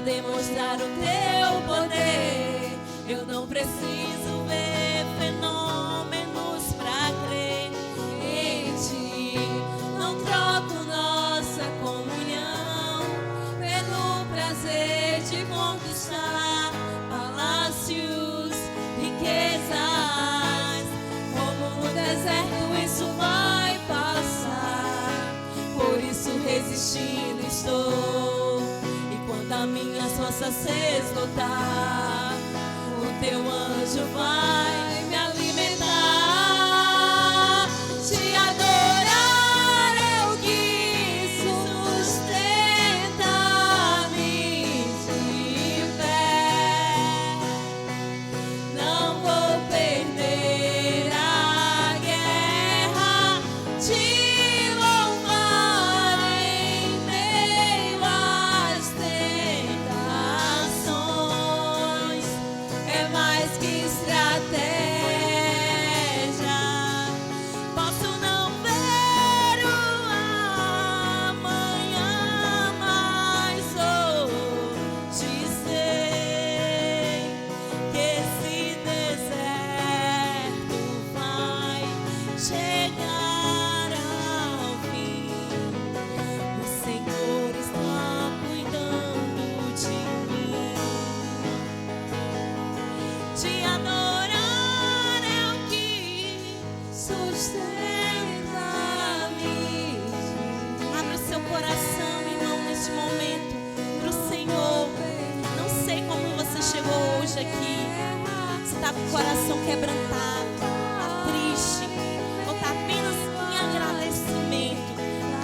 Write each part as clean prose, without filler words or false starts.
demonstrar o teu poder. Eu não preciso ver fenômenos pra crer em ti. Não troco nossa comunhão pelo prazer de conquistar palácios, riquezas. Como no deserto isso vai passar, por isso resistindo estou. E quando a minhas forças se esgotar, o teu anjo vai me alimentar. Te adorar é o que sustenta-me de pé. Não vou perder a guerra, te louvar em meio às tentações. É mais que estratégia. Posso não ver o amanhã, mas hoje sei que esse deserto vai chegar ao fim. O Senhor está cuidando de mim. Te adorar é o que sustenta-me. Abra o seu coração, irmão, neste momento, para o Senhor. Não sei como você chegou hoje aqui. Se está com o coração quebrantado, está triste, ou está apenas em agradecimento.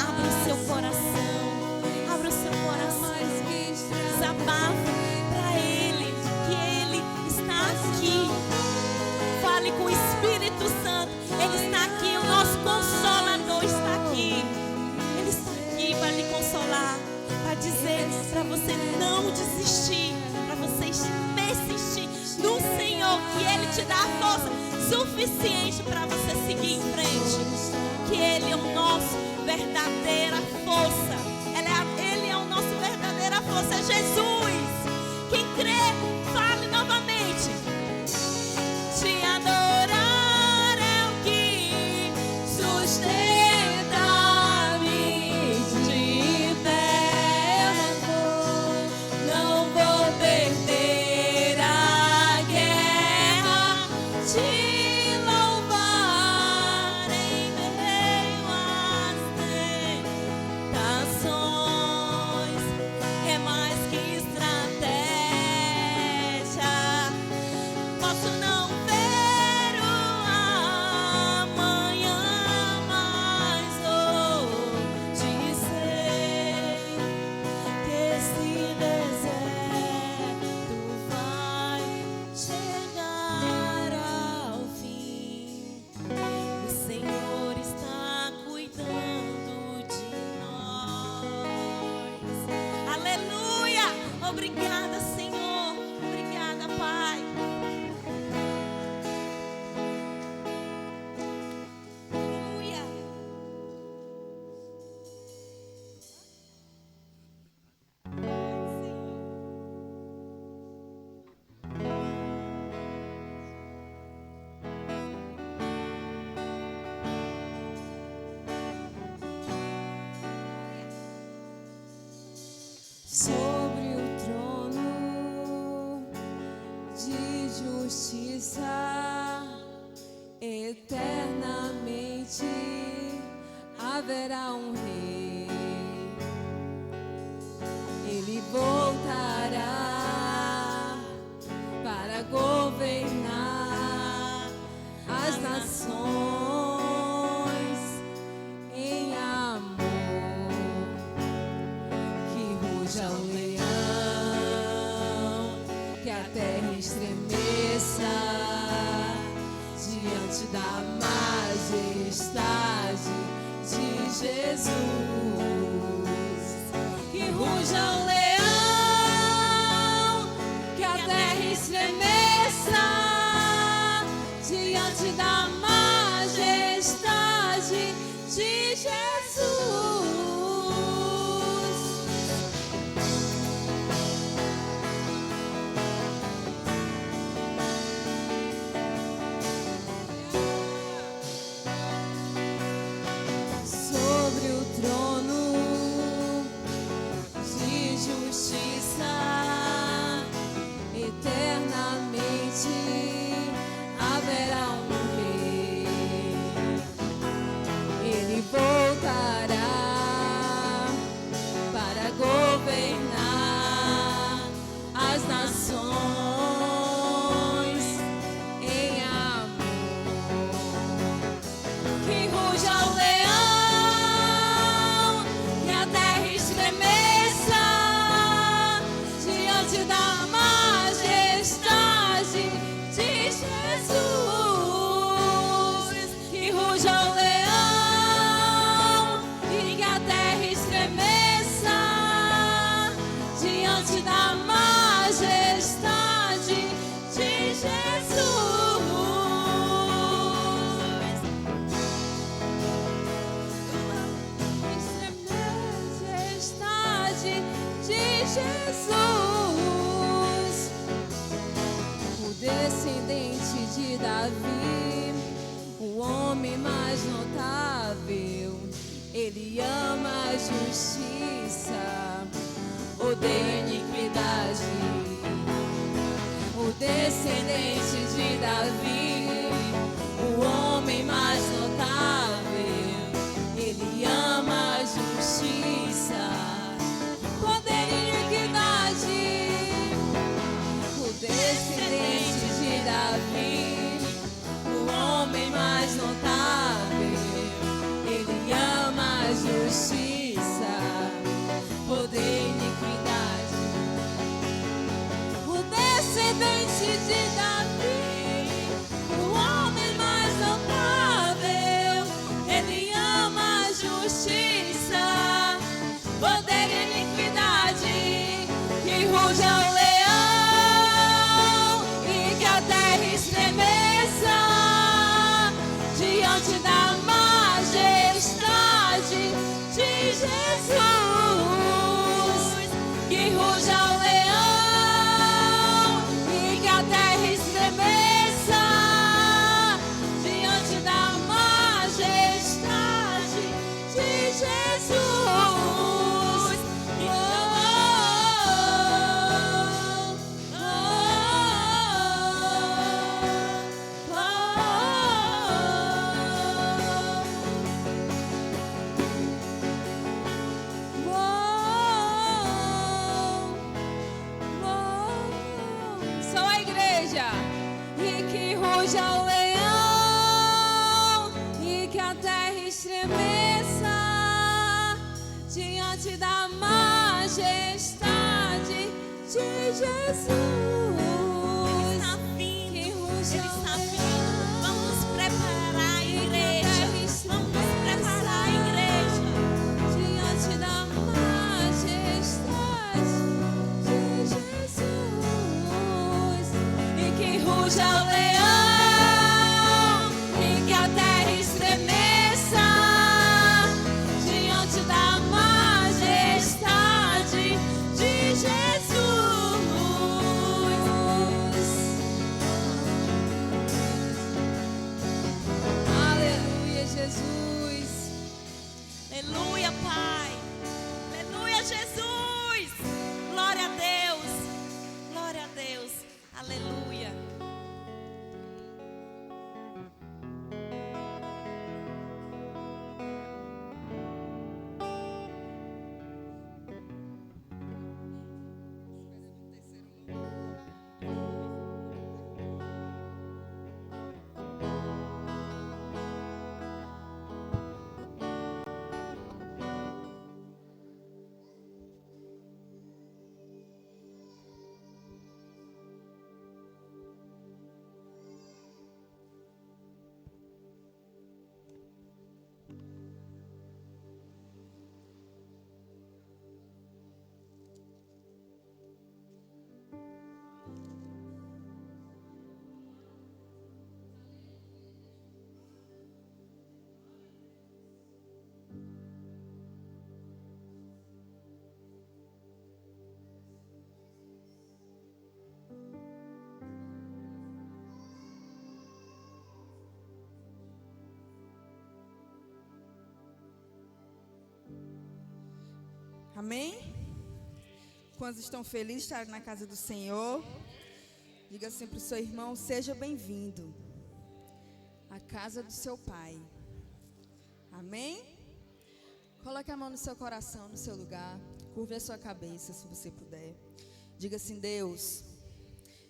Abra o seu coração. Abra o seu coração. Desabafe para Ele, que Ele está aqui. Fale com o Espírito Santo. Ele está aqui, o nosso Consolador está aqui. Ele está aqui para lhe consolar, para dizer para você não desistir, para você persistir no Senhor, que Ele te dá a força suficiente para você seguir em frente. Que Ele é o nosso verdadeira força. Ele é o nosso verdadeira força. É Jesus. Quem crê, fale novamente. Te adorar é o que sustenta-me de pé. Não vou perder a guerra, te louvar em meio às tentações. É mais que estratégia. Posso não ver o amanhã, mas hoje sei que esse deserto vai chegar ao fim. O Senhor está cuidando de nós. Aleluia! Obrigada, Senhor. Obrigada, Pai. Aleluia. Sobre o trono de justiça, eternamente haverá um rei. Ele voltará para governar as nações em amor. Que ruja o leão, que a terra estremeça diante da majestade de Jesus. Que ruja o leão, que a terra estremeça diante da majestade de Jesus. o descendente de Davi, o homem mais notável. Ele ama a justiça, odeia a iniquidade. O descendente de Davi, o homem mais notável. Ele ama a justiça, odeia a iniquidade. O descendente de Davi, o homem mais notável. Ele ama a justiça, odeia a iniquidade. O descendente de Davi, o homem mais notável. Ele ama a justiça, odeia a iniquidade. Que ruja o leão e que a terra estremeça diante da majestade de Jesus. Que ruja o leão e que a terra estremeça diante da majestade de Jesus. Só a igreja. E que ruja o leão e que a terra estremeça diante da majestade de Jesus. Ele está vindo. Que Ele ruja está o vindo. leão Vamos nos preparar, e que a igreja. terra Vamos nos preparar, igreja. diante da majestade de Jesus. E que ruja o leão e que a terra estremeça diante da majestade de Jesus. Aleluia, Jesus. Aleluia, Pai. Aleluia, Jesus. Glória a Deus. Glória a Deus. Aleluia. Amém? Quantos estão felizes de estar na casa do Senhor? Diga assim para o seu irmão: seja bem-vindo à casa do seu Pai. Amém? Coloque a mão no seu coração, no seu lugar. Curve a sua cabeça, se você puder. Diga assim: Deus,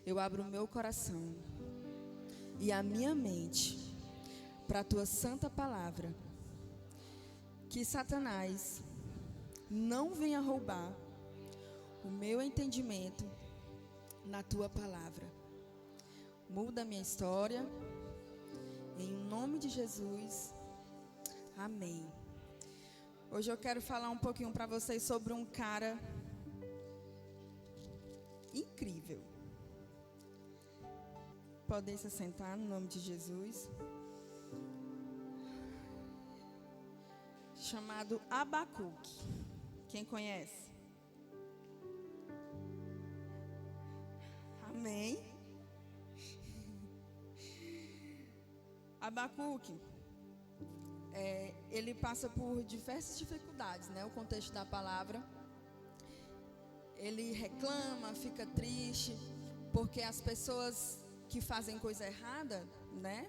eu abro o meu coração e a minha mente para a tua santa palavra. Que Satanás não venha roubar o meu entendimento na tua palavra. Muda a minha história, em nome de Jesus. Amém. Hoje eu quero falar um pouquinho para vocês sobre um cara incrível. Podem se sentar no nome de Jesus. Chamado Abacuque. Quem conhece? Abacuque, ele passa por diversas dificuldades, né? O contexto da palavra. Ele reclama, fica triste, porque as pessoas que fazem coisa errada, né,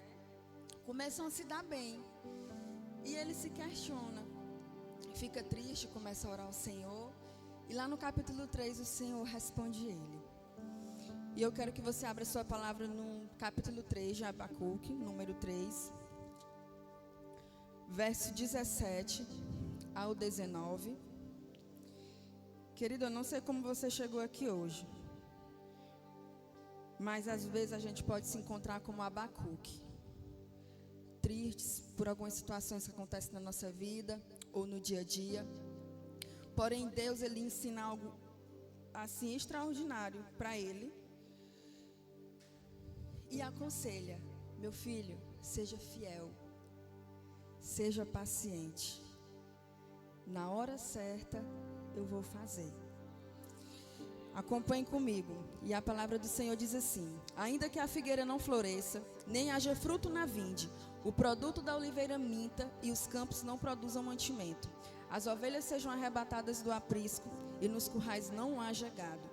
começam a se dar bem. E ele se questiona, fica triste, começa a orar ao Senhor. E lá no capítulo 3 o Senhor responde ele. E eu quero que você abra sua palavra no capítulo 3 de Abacuque, número 3, verso 17 ao 19. Querido, eu não sei como você chegou aqui hoje, mas às vezes a gente pode se encontrar como Abacuque, tristes por algumas situações que acontecem na nossa vida ou no dia a dia. Porém, Deus, ele ensina algo assim extraordinário para ele e aconselha: meu filho, seja fiel, seja paciente. Na hora certa eu vou fazer. Acompanhe comigo. E a palavra do Senhor diz assim: ainda que a figueira não floresça, nem haja fruto na vinde, o produto da oliveira minta e os campos não produzam mantimento, as ovelhas sejam arrebatadas do aprisco e nos currais não haja gado,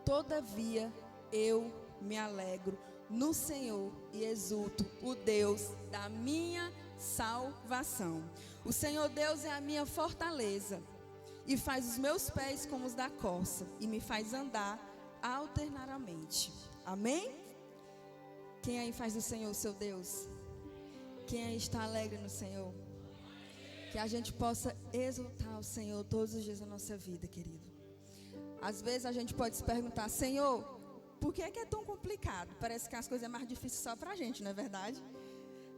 todavia eu me alegro no Senhor e exulto o Deus da minha salvação. O Senhor Deus é a minha fortaleza e faz os meus pés como os da corça e me faz andar alternadamente. Amém? Quem aí faz do Senhor o seu Deus? Quem aí está alegre no Senhor? Que a gente possa exultar o Senhor todos os dias da nossa vida, querido. Às vezes a gente pode se perguntar: Senhor, por que é tão complicado? Parece que as coisas é mais difíceis só pra gente, não é verdade?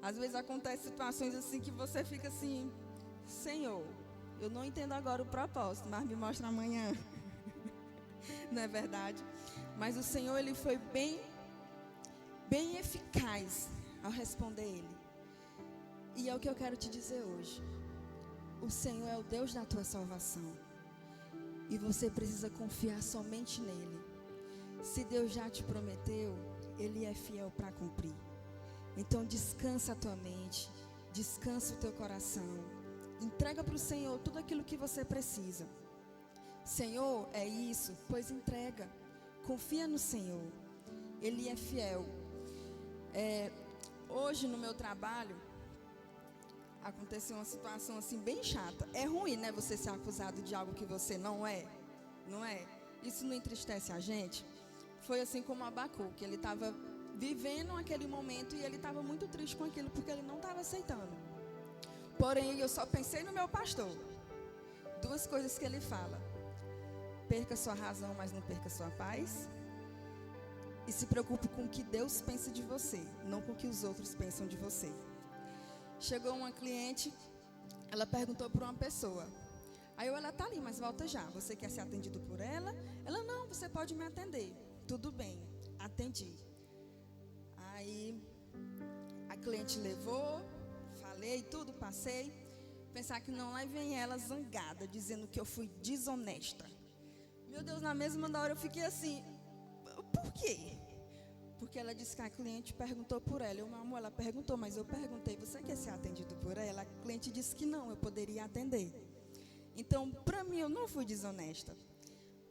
Às vezes acontecem situações assim que você fica assim: Senhor, eu não entendo agora o propósito, mas me mostra amanhã. Não é verdade? Mas o Senhor, ele foi bem eficaz ao responder ele. E é o que eu quero te dizer hoje. O Senhor é o Deus da tua salvação. E você precisa confiar somente nele. Se Deus já te prometeu, ele é fiel para cumprir. Então descansa a tua mente, descansa o teu coração. Entrega para o Senhor tudo aquilo que você precisa. Senhor, é isso? Pois entrega. Confia no Senhor. Ele é fiel. Hoje no meu trabalho aconteceu uma situação assim bem chata. É ruim, né, você ser acusado de algo que você não é? Não é? Isso não entristece a gente? Foi assim como Abacuque. Ele estava vivendo aquele momento e ele estava muito triste com aquilo porque ele não estava aceitando. Porém, eu só pensei no meu pastor. Duas coisas que ele fala: perca sua razão, mas não perca sua paz. E se preocupe com o que Deus pensa de você, não com o que os outros pensam de você. Chegou uma cliente, ela perguntou por uma pessoa. Aí ela está ali, mas volta já. Você quer ser atendido por ela? Ela: não, você pode me atender. Tudo bem, atendi. Aí a cliente levou, falei tudo, passei. Pensar que não, lá vem ela zangada, dizendo que eu fui desonesta. Meu Deus, na mesma hora eu fiquei assim: por quê? Porque ela disse que a cliente perguntou por ela. Eu: meu amor, ela perguntou, mas eu perguntei: você quer ser atendido por ela? A cliente disse que não, eu poderia atender. Então, para mim, eu não fui desonesta.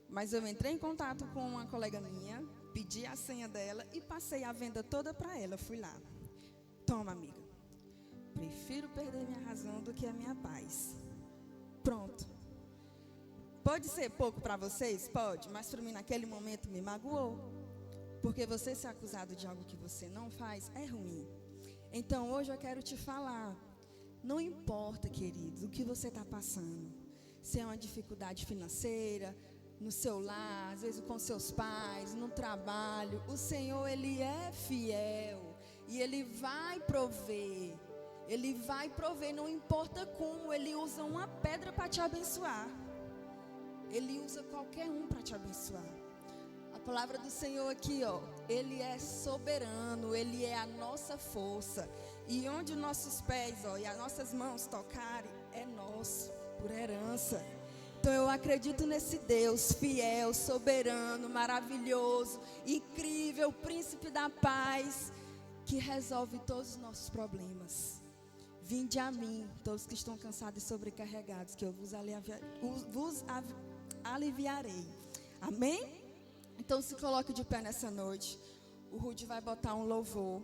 Mas eu entrei em contato com uma colega minha, pedi a senha dela e passei a venda toda para ela. Fui lá: toma, amiga, prefiro perder minha razão do que a minha paz. Pronto. Pode ser pouco para vocês? Pode, mas para mim naquele momento me magoou. Porque você ser acusado de algo que você não faz é ruim. Então hoje eu quero te falar: não importa, querido, o que você está passando. Se é uma dificuldade financeira, no seu lar, às vezes com seus pais, no trabalho, o Senhor, ele é fiel e ele vai prover. Ele vai prover, não importa como. Ele usa uma pedra para te abençoar. Ele usa qualquer um para te abençoar. A palavra do Senhor aqui, ó, ele é soberano, ele é a nossa força. E onde nossos pés, ó, e as nossas mãos tocarem, é nosso, por herança. Então eu acredito nesse Deus fiel, soberano, maravilhoso, incrível, príncipe da paz, que resolve todos os nossos problemas. Vinde a mim, todos que estão cansados e sobrecarregados, que eu vos aliviarei. Amém? Então se coloque de pé nessa noite. O Rudy vai botar um louvor.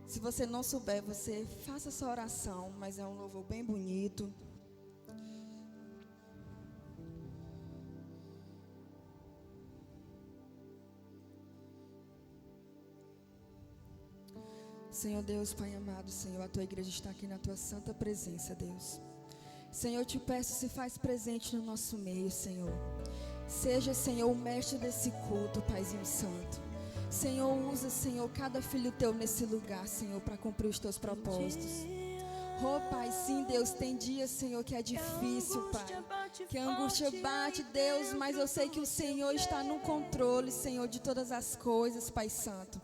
Se você não souber, você faça essa oração, mas é um louvor bem bonito. Senhor Deus, Pai amado, Senhor, a tua igreja está aqui na tua santa presença, Deus. Senhor, eu te peço, se faz presente no nosso meio, Senhor. Seja, Senhor, o mestre desse culto, Paizinho Santo. Senhor, usa, Senhor, cada filho teu nesse lugar, Senhor, para cumprir os teus propósitos. Oh, Pai, sim, Deus, tem dias, Senhor, que é difícil, Pai. Que a angústia bate, Deus, mas eu sei que o Senhor está no controle, Senhor, de todas as coisas, Pai Santo.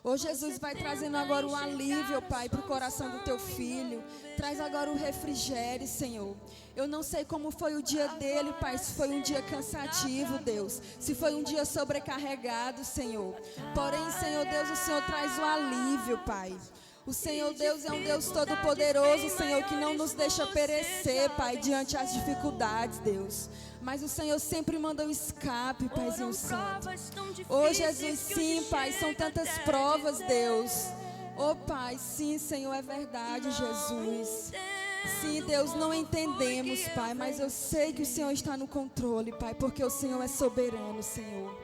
Oh, Jesus, vai trazendo agora o alívio, Pai, para o coração do teu filho. Traz agora o refrigério, Senhor. Eu não sei como foi o dia dele, Pai, se foi um dia cansativo, Deus. Se foi um dia sobrecarregado, Senhor. Porém, Senhor Deus, o Senhor traz o alívio, Pai. O Senhor Deus é um Deus todo-poderoso, Senhor, que não nos deixa perecer, Pai, diante das dificuldades, Deus. Mas o Senhor sempre manda o escape, Paizinho Santo. Oh, Jesus, sim, Pai, são tantas provas, Deus. Oh, Pai, sim, Senhor, é verdade, Jesus. Sim, Deus, não entendemos, Pai, mas eu sei que o Senhor está no controle, Pai, porque o Senhor é soberano, Senhor.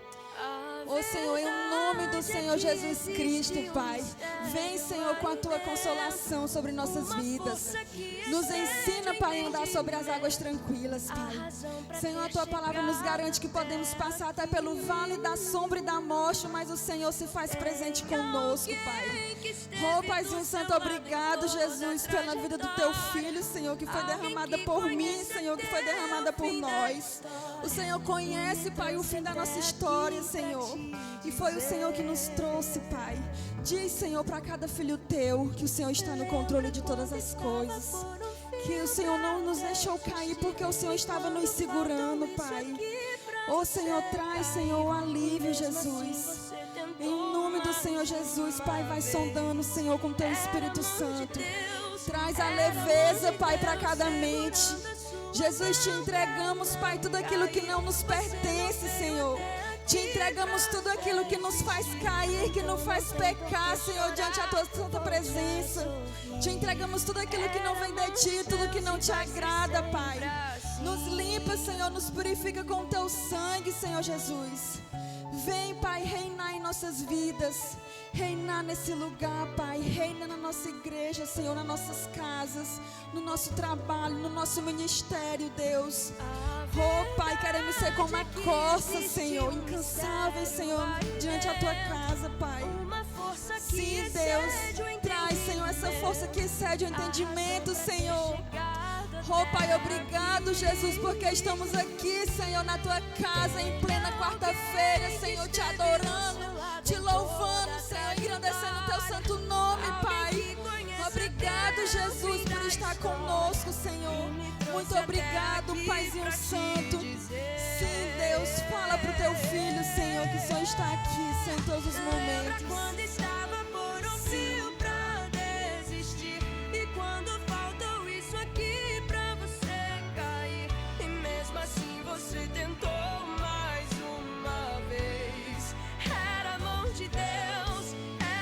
Oh, Senhor, em nome do Senhor Jesus Cristo, Pai, vem, Senhor, com a tua consolação sobre nossas vidas. Nos ensina, Pai, a andar sobre as águas tranquilas, Pai. Senhor, a tua palavra nos garante que podemos passar até pelo vale da sombra e da morte, mas o Senhor se faz presente conosco, Pai. Oh, Paizinho Santo, obrigado, Jesus, pela vida do teu filho, Senhor, que foi derramada por mim, Senhor, que foi derramada por nós. O Senhor conhece, Pai, o fim da nossa história, Senhor. E foi o Senhor que nos trouxe, Pai. Diz, Senhor, para cada filho teu que o Senhor está no controle de todas as coisas. Que o Senhor não nos deixou cair porque o Senhor estava nos segurando, Pai. Oh, Senhor, traz, Senhor, o alívio, Jesus. Em nome do Senhor Jesus, Pai, vai sondando, Senhor, com teu Espírito Santo. Traz a leveza, Pai, para cada mente. Jesus, te entregamos, Pai, tudo aquilo que não nos pertence, Senhor. Te entregamos tudo aquilo que nos faz cair, que nos faz pecar, Senhor, diante da tua santa presença. Te entregamos tudo aquilo que não vem de ti, tudo que não te agrada, Pai. Nos limpa, Senhor, nos purifica com o teu sangue, Senhor Jesus. Vem, Pai, reinar em nossas vidas. Reinar nesse lugar, Pai. Reina na nossa igreja, Senhor, nas nossas casas, no nosso trabalho, no nosso ministério, Deus. Oh, Pai, queremos ser como a corça, Senhor, incansáveis, Senhor, diante da tua casa, Pai. Sim, Deus, traz, Senhor, essa força que excede o entendimento, Senhor. Oh, Pai, obrigado, Jesus, porque estamos aqui, Senhor, na tua casa, em plena quarta-feira, Senhor, te adorando, te louvando, Senhor, engrandecendo o teu santo nome, Pai. Obrigado, Jesus, por estar conosco, Senhor. Muito obrigado, Paizinho Santo. Sim, Deus, fala pro teu filho, Senhor, que o Senhor está aqui, Senhor, em todos os momentos. Quando estava por um fio pra desistir, e quando faltou isso aqui pra você cair, e mesmo assim você tentou mais uma vez. Era a mão de Deus,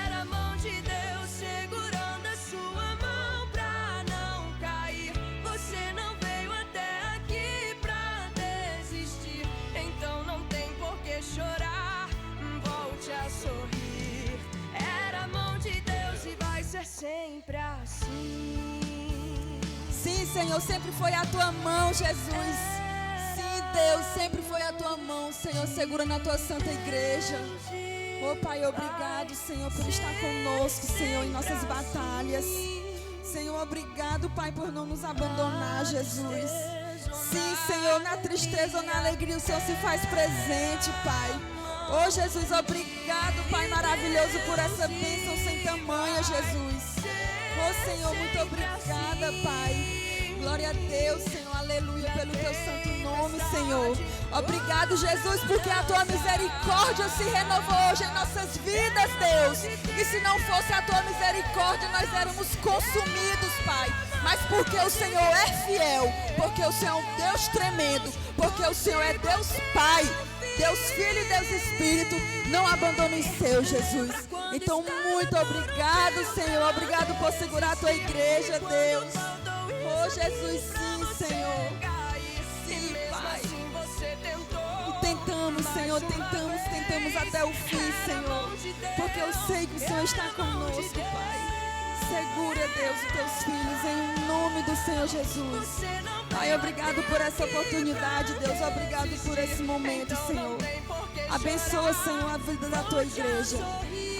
era a mão de Deus segurando a sua mão pra não cair. Você não veio até aqui pra desistir, então não tem por que chorar, volte a sorrir. Era a mão de Deus e vai ser sempre assim. Sim, Senhor, sempre foi a tua mão, Jesus. Sim, Deus, sempre foi a tua mão, Senhor, segura na tua santa igreja. Oh, Pai, obrigado, Senhor, por estar conosco, Senhor, em nossas batalhas. Senhor, obrigado, Pai, por não nos abandonar, Jesus. Sim, Senhor, na tristeza ou na alegria o Senhor se faz presente, Pai. Oh, Jesus, obrigado, Pai maravilhoso, por essa bênção sem tamanho, Jesus. Oh, Senhor, muito obrigada, Pai. Glória a Deus, Senhor, aleluia, pelo teu santo nome, Senhor. Obrigado, Jesus, porque a tua misericórdia se renovou hoje em nossas vidas, Deus. E se não fosse a tua misericórdia, nós éramos consumidos, Pai. Mas porque o Senhor é fiel, porque o Senhor é um Deus tremendo, porque o Senhor é Deus Pai, Deus Filho e Deus Espírito, não abandona os seus, Jesus. Então, muito obrigado, Senhor. Obrigado por segurar a tua igreja, Deus. Oh, Jesus, sim, Senhor. Sim, Pai. E tentamos, Senhor, tentamos até o fim, Senhor. Porque eu sei que o Senhor está conosco, Pai. Segura, Deus, os teus filhos em nome do Senhor Jesus. Pai, obrigado por essa oportunidade, Deus. Obrigado por esse momento, Senhor. Abençoa, Senhor, a vida da tua igreja.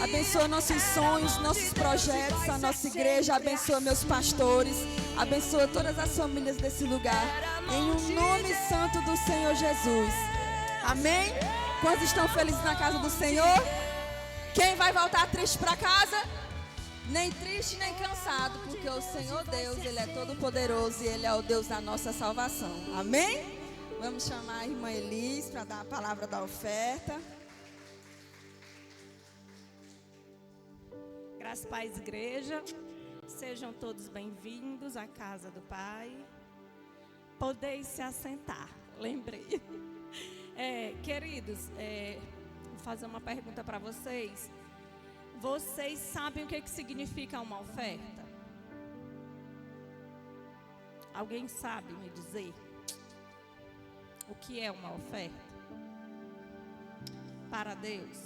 Abençoa nossos sonhos, nossos projetos, a nossa igreja. Abençoa meus pastores. Abençoa todas as famílias desse lugar. Em um nome santo do Senhor Jesus. Amém? Quantos estão felizes na casa do Senhor? Quem vai voltar triste para casa? Nem triste, nem cansado, porque o Senhor Deus, Ele é todo poderoso e Ele é o Deus da nossa salvação. Amém? Vamos chamar a irmã Elis para dar a palavra da oferta. Graças a Paz, igreja. Sejam todos bem-vindos à casa do Pai. Podeis se assentar. Lembrei. Queridos, vou fazer uma pergunta para vocês. Vocês sabem o que significa uma oferta? Alguém sabe me dizer o que é uma oferta para Deus?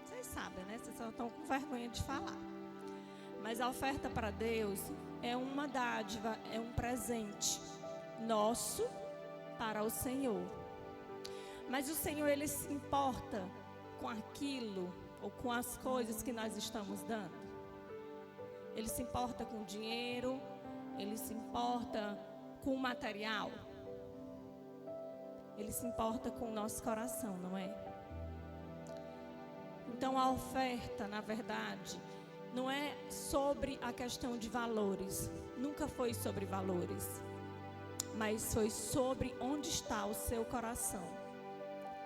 Vocês sabem, né? Vocês só estão com vergonha de falar. Mas a oferta para Deus é uma dádiva, é um presente nosso para o Senhor. Mas o Senhor, Ele se importa com aquilo ou com as coisas que nós estamos dando. Ele se importa com o dinheiro, Ele se importa com o material. Ele se importa com o nosso coração, não é? Então a oferta, na verdade, não é sobre a questão de valores. Nunca foi sobre valores. Mas foi sobre onde está o seu coração.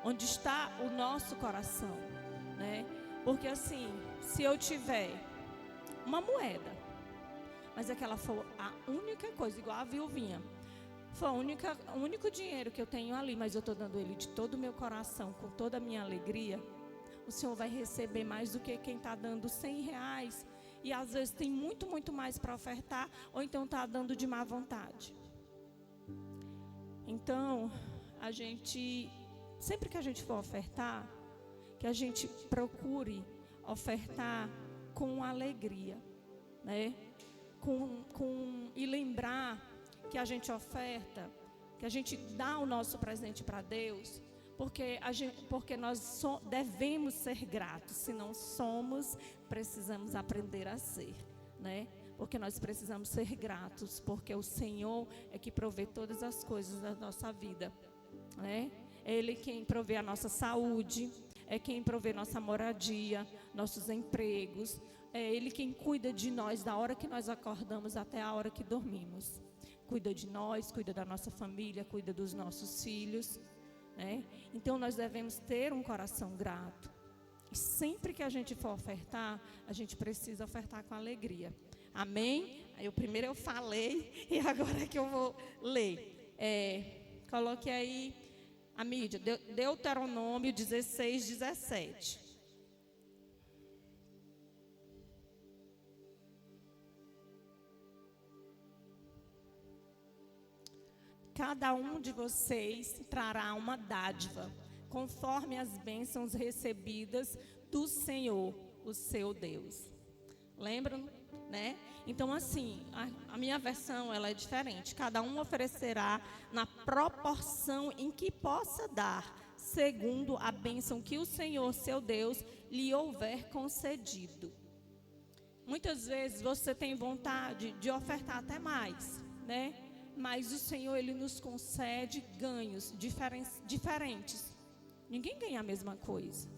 Onde está o nosso coração, né? Porque assim, se eu tiver uma moeda, mas é que ela for a única coisa, igual a viuvinha, foi o único dinheiro que eu tenho ali, mas eu estou dando ele de todo o meu coração, com toda a minha alegria, o Senhor vai receber mais do que quem está dando R$100, e às vezes tem muito, muito mais para ofertar, ou então está dando de má vontade. Então, sempre que a gente for ofertar, que a gente procure ofertar com alegria, né? E lembrar que a gente oferta, que a gente dá o nosso presente para Deus, porque nós devemos ser gratos. Se não somos, precisamos aprender a ser, né? Porque nós precisamos ser gratos, porque o Senhor é que provê todas as coisas da nossa vida, né? É Ele quem provê a nossa saúde, é quem provê nossa moradia, nossos empregos. É Ele quem cuida de nós da hora que nós acordamos até a hora que dormimos. Cuida de nós, cuida da nossa família, cuida dos nossos filhos, né? Então nós devemos ter um coração grato. E sempre que a gente for ofertar, a gente precisa ofertar com alegria. Amém? Aí primeiro eu falei e agora é que eu vou ler. Coloque aí a mídia, Deuteronômio 16:17. Cada um de vocês trará uma dádiva, conforme as bênçãos recebidas do Senhor, o seu Deus. Lembram, né? Então, assim, a minha versão, ela é diferente. Cada um oferecerá na proporção em que possa dar, segundo a bênção que o Senhor, seu Deus, lhe houver concedido. Muitas vezes você tem vontade de ofertar até mais, né? Mas o Senhor, Ele nos concede ganhos diferentes. Ninguém ganha a mesma coisa.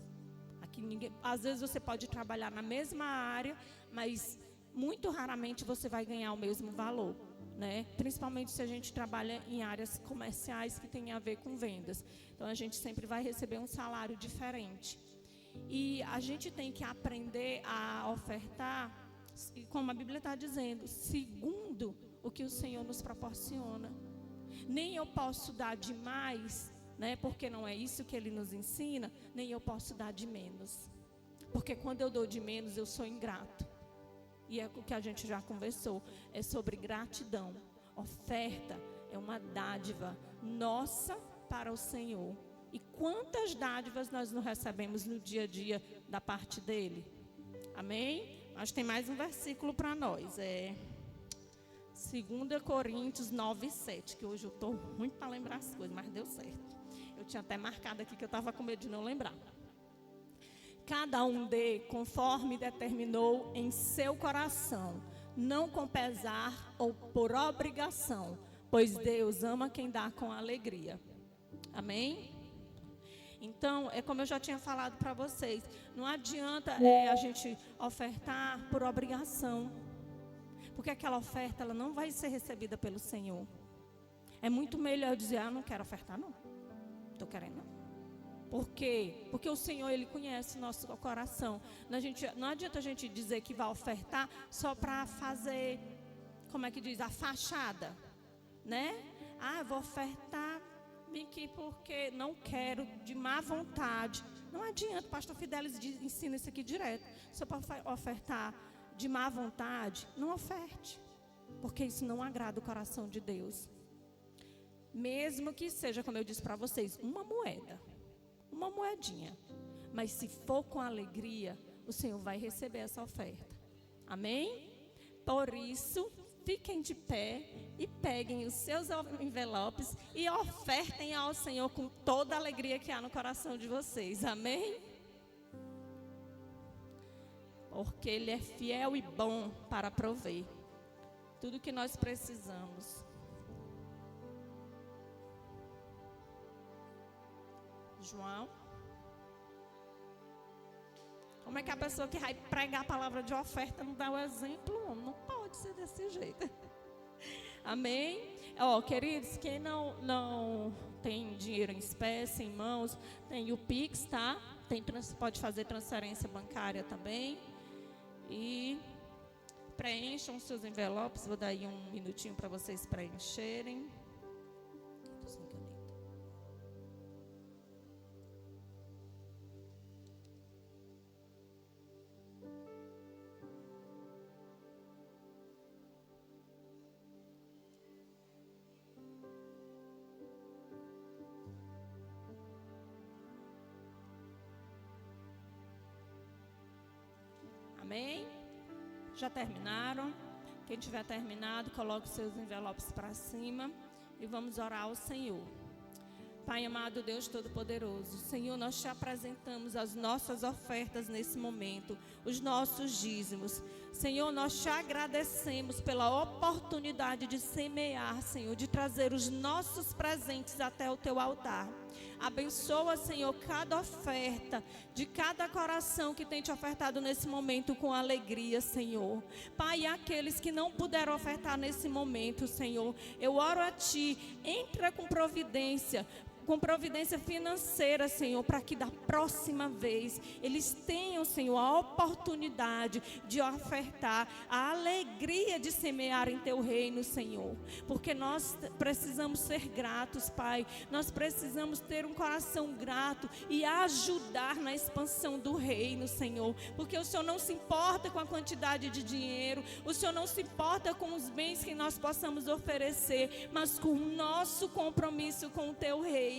Às vezes você pode trabalhar na mesma área, mas muito raramente você vai ganhar o mesmo valor, né? Principalmente se a gente trabalha em áreas comerciais que tem a ver com vendas. Então a gente sempre vai receber um salário diferente. E a gente tem que aprender a ofertar, como a Bíblia está dizendo, segundo o que o Senhor nos proporciona. Nem eu posso dar demais, né? Porque não é isso que Ele nos ensina, nem eu posso dar de menos. Porque quando eu dou de menos, eu sou ingrato. E é o que a gente já conversou, é sobre gratidão. Oferta é uma dádiva nossa para o Senhor. E quantas dádivas nós não recebemos no dia a dia da parte dele? Amém? Mas tem mais um versículo para nós, 2 Coríntios 9:7, que hoje eu estou ruim para lembrar as coisas, mas deu certo. Eu tinha até marcado aqui que eu estava com medo de não lembrar. Cada um dê conforme determinou em seu coração, não com pesar ou por obrigação, pois Deus ama quem dá com alegria. Amém? Então, é como eu já tinha falado para vocês, não adianta a gente ofertar por obrigação, porque aquela oferta ela não vai ser recebida pelo Senhor. É muito melhor dizer, não quero ofertar não, estou querendo não. Por quê? Porque o Senhor, Ele conhece o nosso coração. Não adianta a gente dizer que vai ofertar só para fazer, como é que diz, a fachada, né? Eu vou ofertar aqui porque não quero, de má vontade. Não adianta, o pastor Fidelis ensina isso aqui direto. Só para ofertar de má vontade, não oferte. Porque isso não agrada o coração de Deus. Mesmo que seja, como eu disse para vocês, uma moedinha. Mas se for com alegria, o Senhor vai receber essa oferta. Amém? Por isso, fiquem de pé e peguem os seus envelopes e ofertem ao Senhor com toda a alegria que há no coração de vocês. Amém? Porque Ele é fiel e bom para prover tudo que nós precisamos. João. Como é que a pessoa que vai pregar a palavra de oferta não dá o exemplo? Não pode ser desse jeito. Amém? Queridos, quem não tem dinheiro em espécie, em mãos, tem o Pix, tá? Pode fazer transferência bancária também. E preencham seus envelopes. Vou dar aí um minutinho para vocês preencherem. Amém? Já terminaram? Quem tiver terminado, coloque seus envelopes para cima e vamos orar ao Senhor. Pai amado, Deus Todo-Poderoso, Senhor, nós te apresentamos as nossas ofertas nesse momento, os nossos dízimos. Senhor, nós te agradecemos pela oportunidade de semear, Senhor, de trazer os nossos presentes até o teu altar. Abençoa, Senhor, cada oferta de cada coração que tem te ofertado nesse momento com alegria, Senhor. Pai, aqueles que não puderam ofertar nesse momento, Senhor, eu oro a Ti, entra com providência financeira, Senhor, para que da próxima vez eles tenham, Senhor, a oportunidade de ofertar, a alegria de semear em Teu reino, Senhor, porque nós precisamos ser gratos, Pai, nós precisamos ter um coração grato e ajudar na expansão do reino, Senhor, porque o Senhor não se importa com a quantidade de dinheiro, o Senhor não se importa com os bens que nós possamos oferecer, mas com o nosso compromisso com o Teu reino.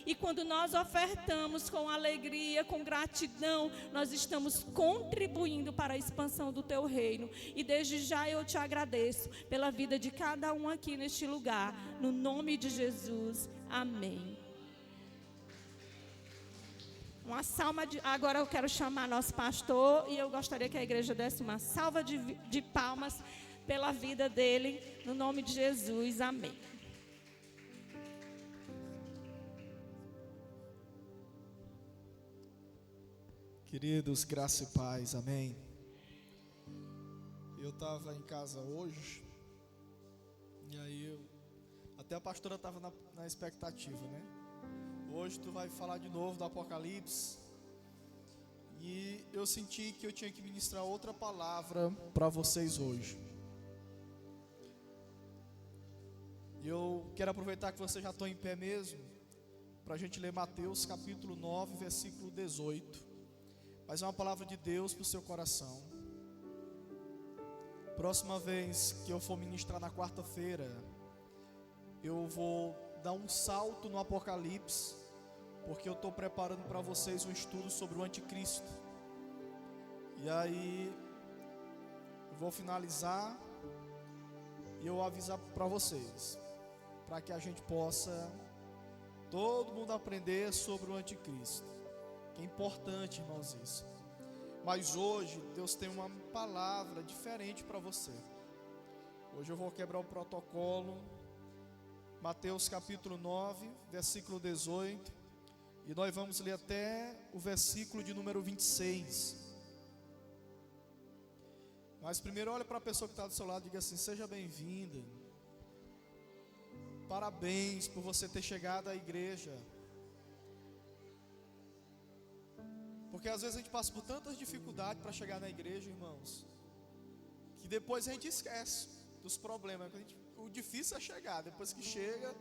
E quando nós ofertamos com alegria, com gratidão, nós estamos contribuindo para a expansão do Teu reino. E desde já eu te agradeço pela vida de cada um aqui neste lugar. No nome de Jesus. Amém. Agora eu quero chamar nosso pastor e eu gostaria que a igreja desse uma salva de palmas pela vida dele. No nome de Jesus. Amém. Queridos, graça e paz, amém. Eu estava em casa hoje, e aí até a pastora estava na expectativa, né? Hoje tu vai falar de novo do Apocalipse, e eu senti que eu tinha que ministrar outra palavra para vocês hoje. E eu quero aproveitar que vocês já estão em pé mesmo, para a gente ler Mateus capítulo 9, versículo 18. Mas é uma palavra de Deus para o seu coração. Próxima vez que eu for ministrar na quarta-feira, eu vou dar um salto no Apocalipse, porque eu estou preparando para vocês um estudo sobre o anticristo. E aí eu vou finalizar e eu vou avisar para vocês, para que a gente possa todo mundo aprender sobre o anticristo, que é importante, irmãos, isso. Mas hoje Deus tem uma palavra diferente para você. Hoje eu vou quebrar o protocolo. Mateus capítulo 9, versículo 18, e nós vamos ler até o versículo de número 26. Mas primeiro olha para a pessoa que está do seu lado e diga assim: seja bem-vinda. Parabéns por você ter chegado à igreja. Porque às vezes a gente passa por tantas dificuldades para chegar na igreja, irmãos, que depois a gente esquece dos problemas. O difícil é chegar, depois que chega,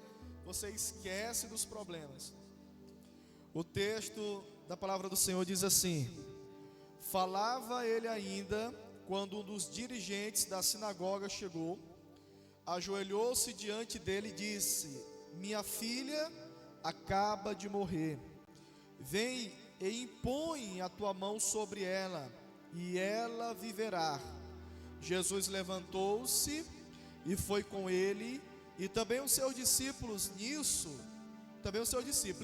você esquece dos problemas. O texto da palavra do Senhor diz assim: falava ele ainda, quando um dos dirigentes da sinagoga chegou, ajoelhou-se diante dele e disse: minha filha acaba de morrer, vem e impõe a tua mão sobre ela, e ela viverá. Jesus levantou-se e foi com ele, e também os seus discípulos. E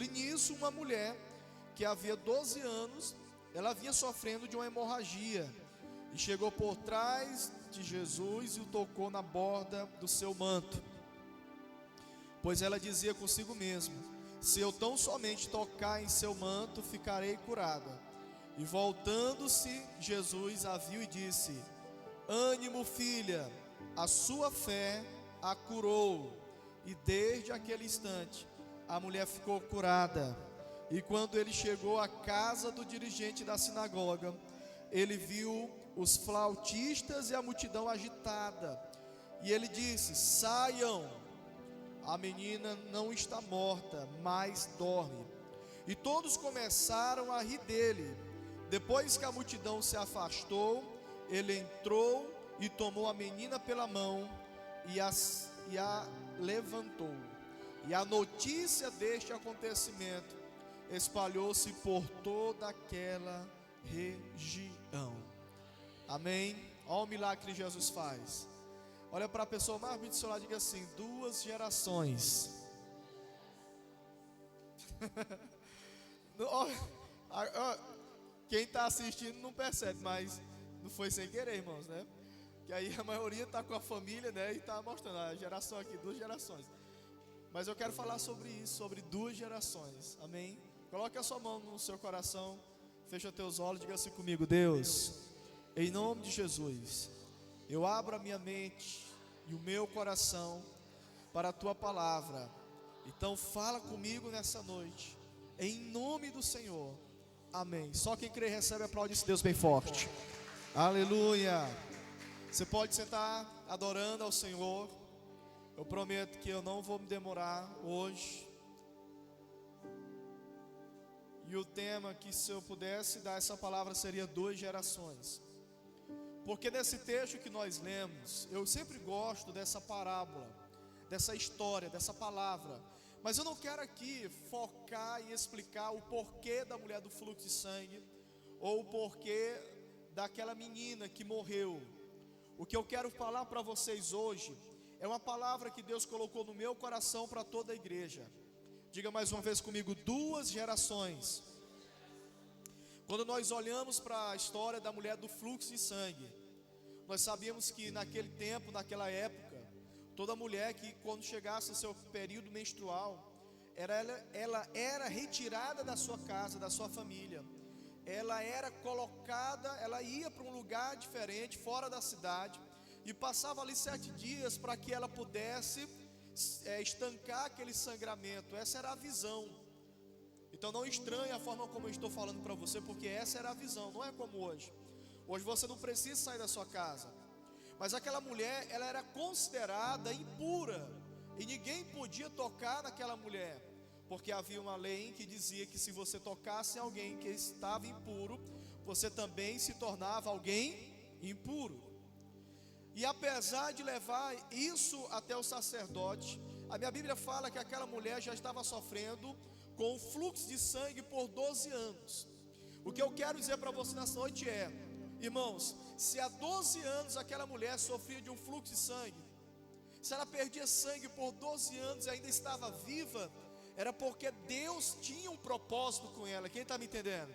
nisso uma mulher que havia 12 anos, ela vinha sofrendo de uma hemorragia, e chegou por trás de Jesus e o tocou na borda do seu manto, pois ela dizia consigo mesma: se eu tão somente tocar em seu manto, ficarei curada. E voltando-se, Jesus a viu e disse: ânimo, filha, a sua fé a curou. E desde aquele instante a mulher ficou curada. E quando ele chegou à casa do dirigente da sinagoga, ele viu os flautistas e a multidão agitada, e ele disse: saiam, a menina não está morta, mas dorme. E todos começaram a rir dele. Depois que a multidão se afastou, ele entrou e tomou a menina pela mão e a levantou. E a notícia deste acontecimento espalhou-se por toda aquela região. Amém? Olha o milagre que Jesus faz. Olha para a pessoa mais bonita do seu lado e diga assim: 2 gerações. Quem está assistindo não percebe, mas não foi sem querer, irmãos, né? Que aí a maioria está com a família, né? E está mostrando a geração aqui, 2 gerações. Mas eu quero falar sobre isso, sobre 2 gerações. Amém? Coloque a sua mão no seu coração, fecha teus olhos e diga assim comigo: Deus, em nome de Jesus, eu abro a minha mente e o meu coração para a tua palavra. Então fala comigo nessa noite, em nome do Senhor. Amém. Só quem crê recebe, aplaude esse Deus bem forte. Aleluia. Você pode sentar adorando ao Senhor. Eu prometo que eu não vou me demorar hoje. E o tema que, se eu pudesse dar essa palavra, seria 2 gerações. Porque nesse texto que nós lemos, eu sempre gosto dessa parábola, dessa história, dessa palavra. Mas eu não quero aqui focar e explicar o porquê da mulher do fluxo de sangue, ou o porquê daquela menina que morreu. O que eu quero falar para vocês hoje é uma palavra que Deus colocou no meu coração para toda a igreja. Diga mais uma vez comigo: 2 gerações. Quando nós olhamos para a história da mulher do fluxo de sangue, nós sabíamos que naquele tempo, naquela época, toda mulher que quando chegasse ao seu período menstrual, ela era retirada da sua casa, da sua família. Ela era colocada, ela ia para um lugar diferente, fora da cidade, e passava ali 7 dias para que ela pudesse estancar aquele sangramento. Essa era a visão. Então não estranhe a forma como eu estou falando para você, porque essa era a visão, não é como hoje. Hoje você não precisa sair da sua casa. Mas aquela mulher, ela era considerada impura, e ninguém podia tocar naquela mulher, porque havia uma lei que dizia que se você tocasse em alguém que estava impuro, você também se tornava alguém impuro. E apesar de levar isso até o sacerdote, a minha Bíblia fala que aquela mulher já estava sofrendo com um fluxo de sangue por 12 anos. O que eu quero dizer para você nessa noite é, irmãos, se há 12 anos aquela mulher sofria de um fluxo de sangue, se ela perdia sangue por 12 anos e ainda estava viva, era porque Deus tinha um propósito com ela. Quem está me entendendo?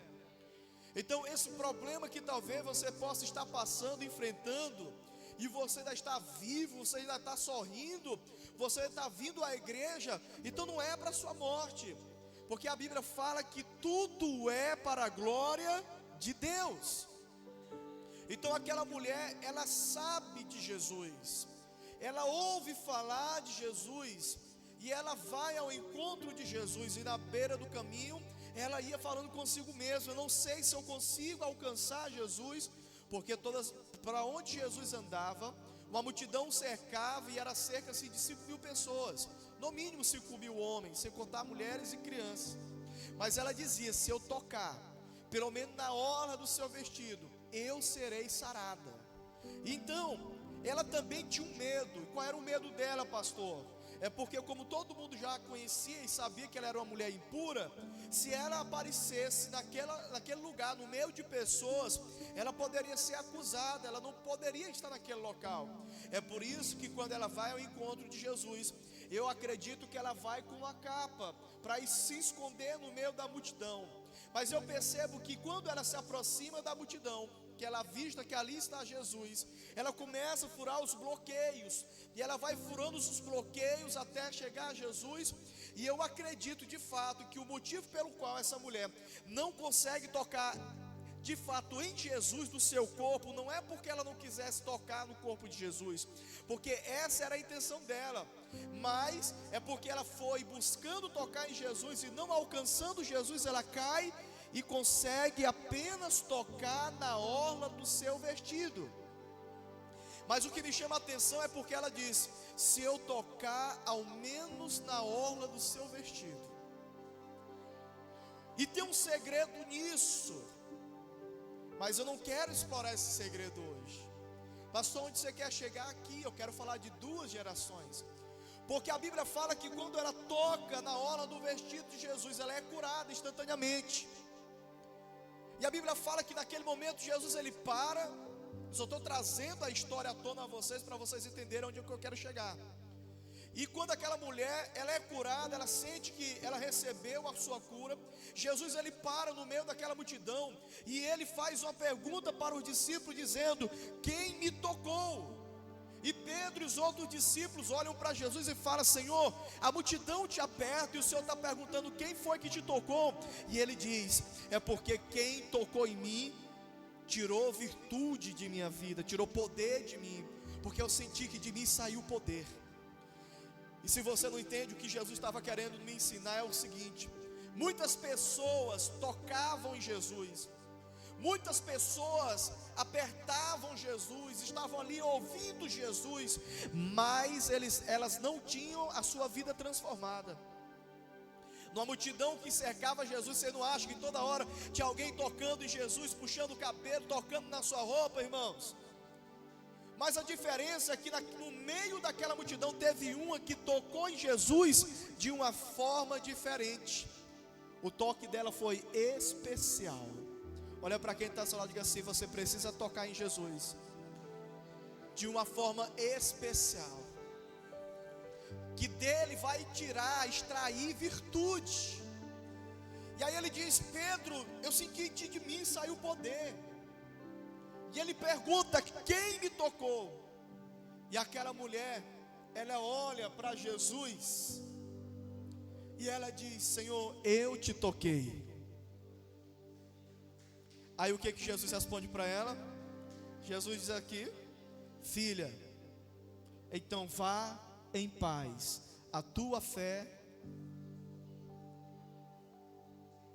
Então esse problema que talvez você possa estar passando, enfrentando, e você ainda está vivo, você ainda está sorrindo, você está vindo à igreja, então não é para a sua morte, porque a Bíblia fala que tudo é para a glória de Deus. Então aquela mulher, ela sabe de Jesus, ela ouve falar de Jesus, e ela vai ao encontro de Jesus, e na beira do caminho, ela ia falando consigo mesma: eu não sei se eu consigo alcançar Jesus, porque para onde Jesus andava, uma multidão cercava, e era cerca de 5.000 pessoas, no mínimo 5.000 homens, sem contar mulheres e crianças. Mas ela dizia: se eu tocar, pelo menos na orla do seu vestido, eu serei sarada. Então, ela também tinha um medo. Qual era o medo dela, pastor? É porque, como todo mundo já a conhecia e sabia que ela era uma mulher impura, se ela aparecesse naquele lugar, no meio de pessoas, ela poderia ser acusada, ela não poderia estar naquele local. É por isso que quando ela vai ao encontro de Jesus, eu acredito que ela vai com uma capa, para se esconder no meio da multidão. Mas eu percebo que quando ela se aproxima da multidão, que ela avista que ali está Jesus, ela começa a furar os bloqueios, e ela vai furando os bloqueios até chegar a Jesus. E eu acredito de fato que o motivo pelo qual essa mulher não consegue tocar de fato em Jesus do seu corpo, não é porque ela não quisesse tocar no corpo de Jesus, porque essa era a intenção dela, mas é porque ela foi buscando tocar em Jesus, e não alcançando Jesus, ela cai e consegue apenas tocar na orla do seu vestido. Mas o que me chama a atenção é porque ela diz: se eu tocar ao menos na orla do seu vestido. E tem um segredo nisso, mas eu não quero explorar esse segredo hoje. Pastor, onde você quer chegar aqui? Eu quero falar de 2 gerações. Porque a Bíblia fala que quando ela toca na orla do vestido de Jesus, ela é curada instantaneamente. E a Bíblia fala que naquele momento Jesus ele para. Só estou trazendo a história à tona a vocês, para vocês entenderem onde é que eu quero chegar. E quando aquela mulher, ela é curada, ela sente que ela recebeu a sua cura, Jesus ele para no meio daquela multidão, e ele faz uma pergunta para os discípulos, dizendo: quem me tocou? E Pedro e os outros discípulos olham para Jesus e falam: Senhor, a multidão te aperta, e o Senhor está perguntando quem foi que te tocou. E ele diz: é porque quem tocou em mim tirou virtude de minha vida, tirou poder de mim, porque eu senti que de mim saiu poder. E se você não entende, o que Jesus estava querendo me ensinar é o seguinte: muitas pessoas tocavam em Jesus, muitas pessoas apertavam Jesus, estavam ali ouvindo Jesus, mas elas não tinham a sua vida transformada. Numa multidão que cercava Jesus, você não acha que toda hora tinha alguém tocando em Jesus, puxando o cabelo, tocando na sua roupa, irmãos? Mas a diferença é que no meio daquela multidão teve uma que tocou em Jesus de uma forma diferente. O toque dela foi especial. Olha para quem está ao seu lado e diga assim: você precisa tocar em Jesus de uma forma especial, que dele vai extrair virtude. E aí ele diz: Pedro, eu senti que de mim saiu poder. E ele pergunta: quem me tocou? E aquela mulher, ela olha para Jesus e ela diz: Senhor, eu te toquei. Aí o que Jesus responde para ela? Jesus diz aqui: filha, então vá em paz, a tua fé.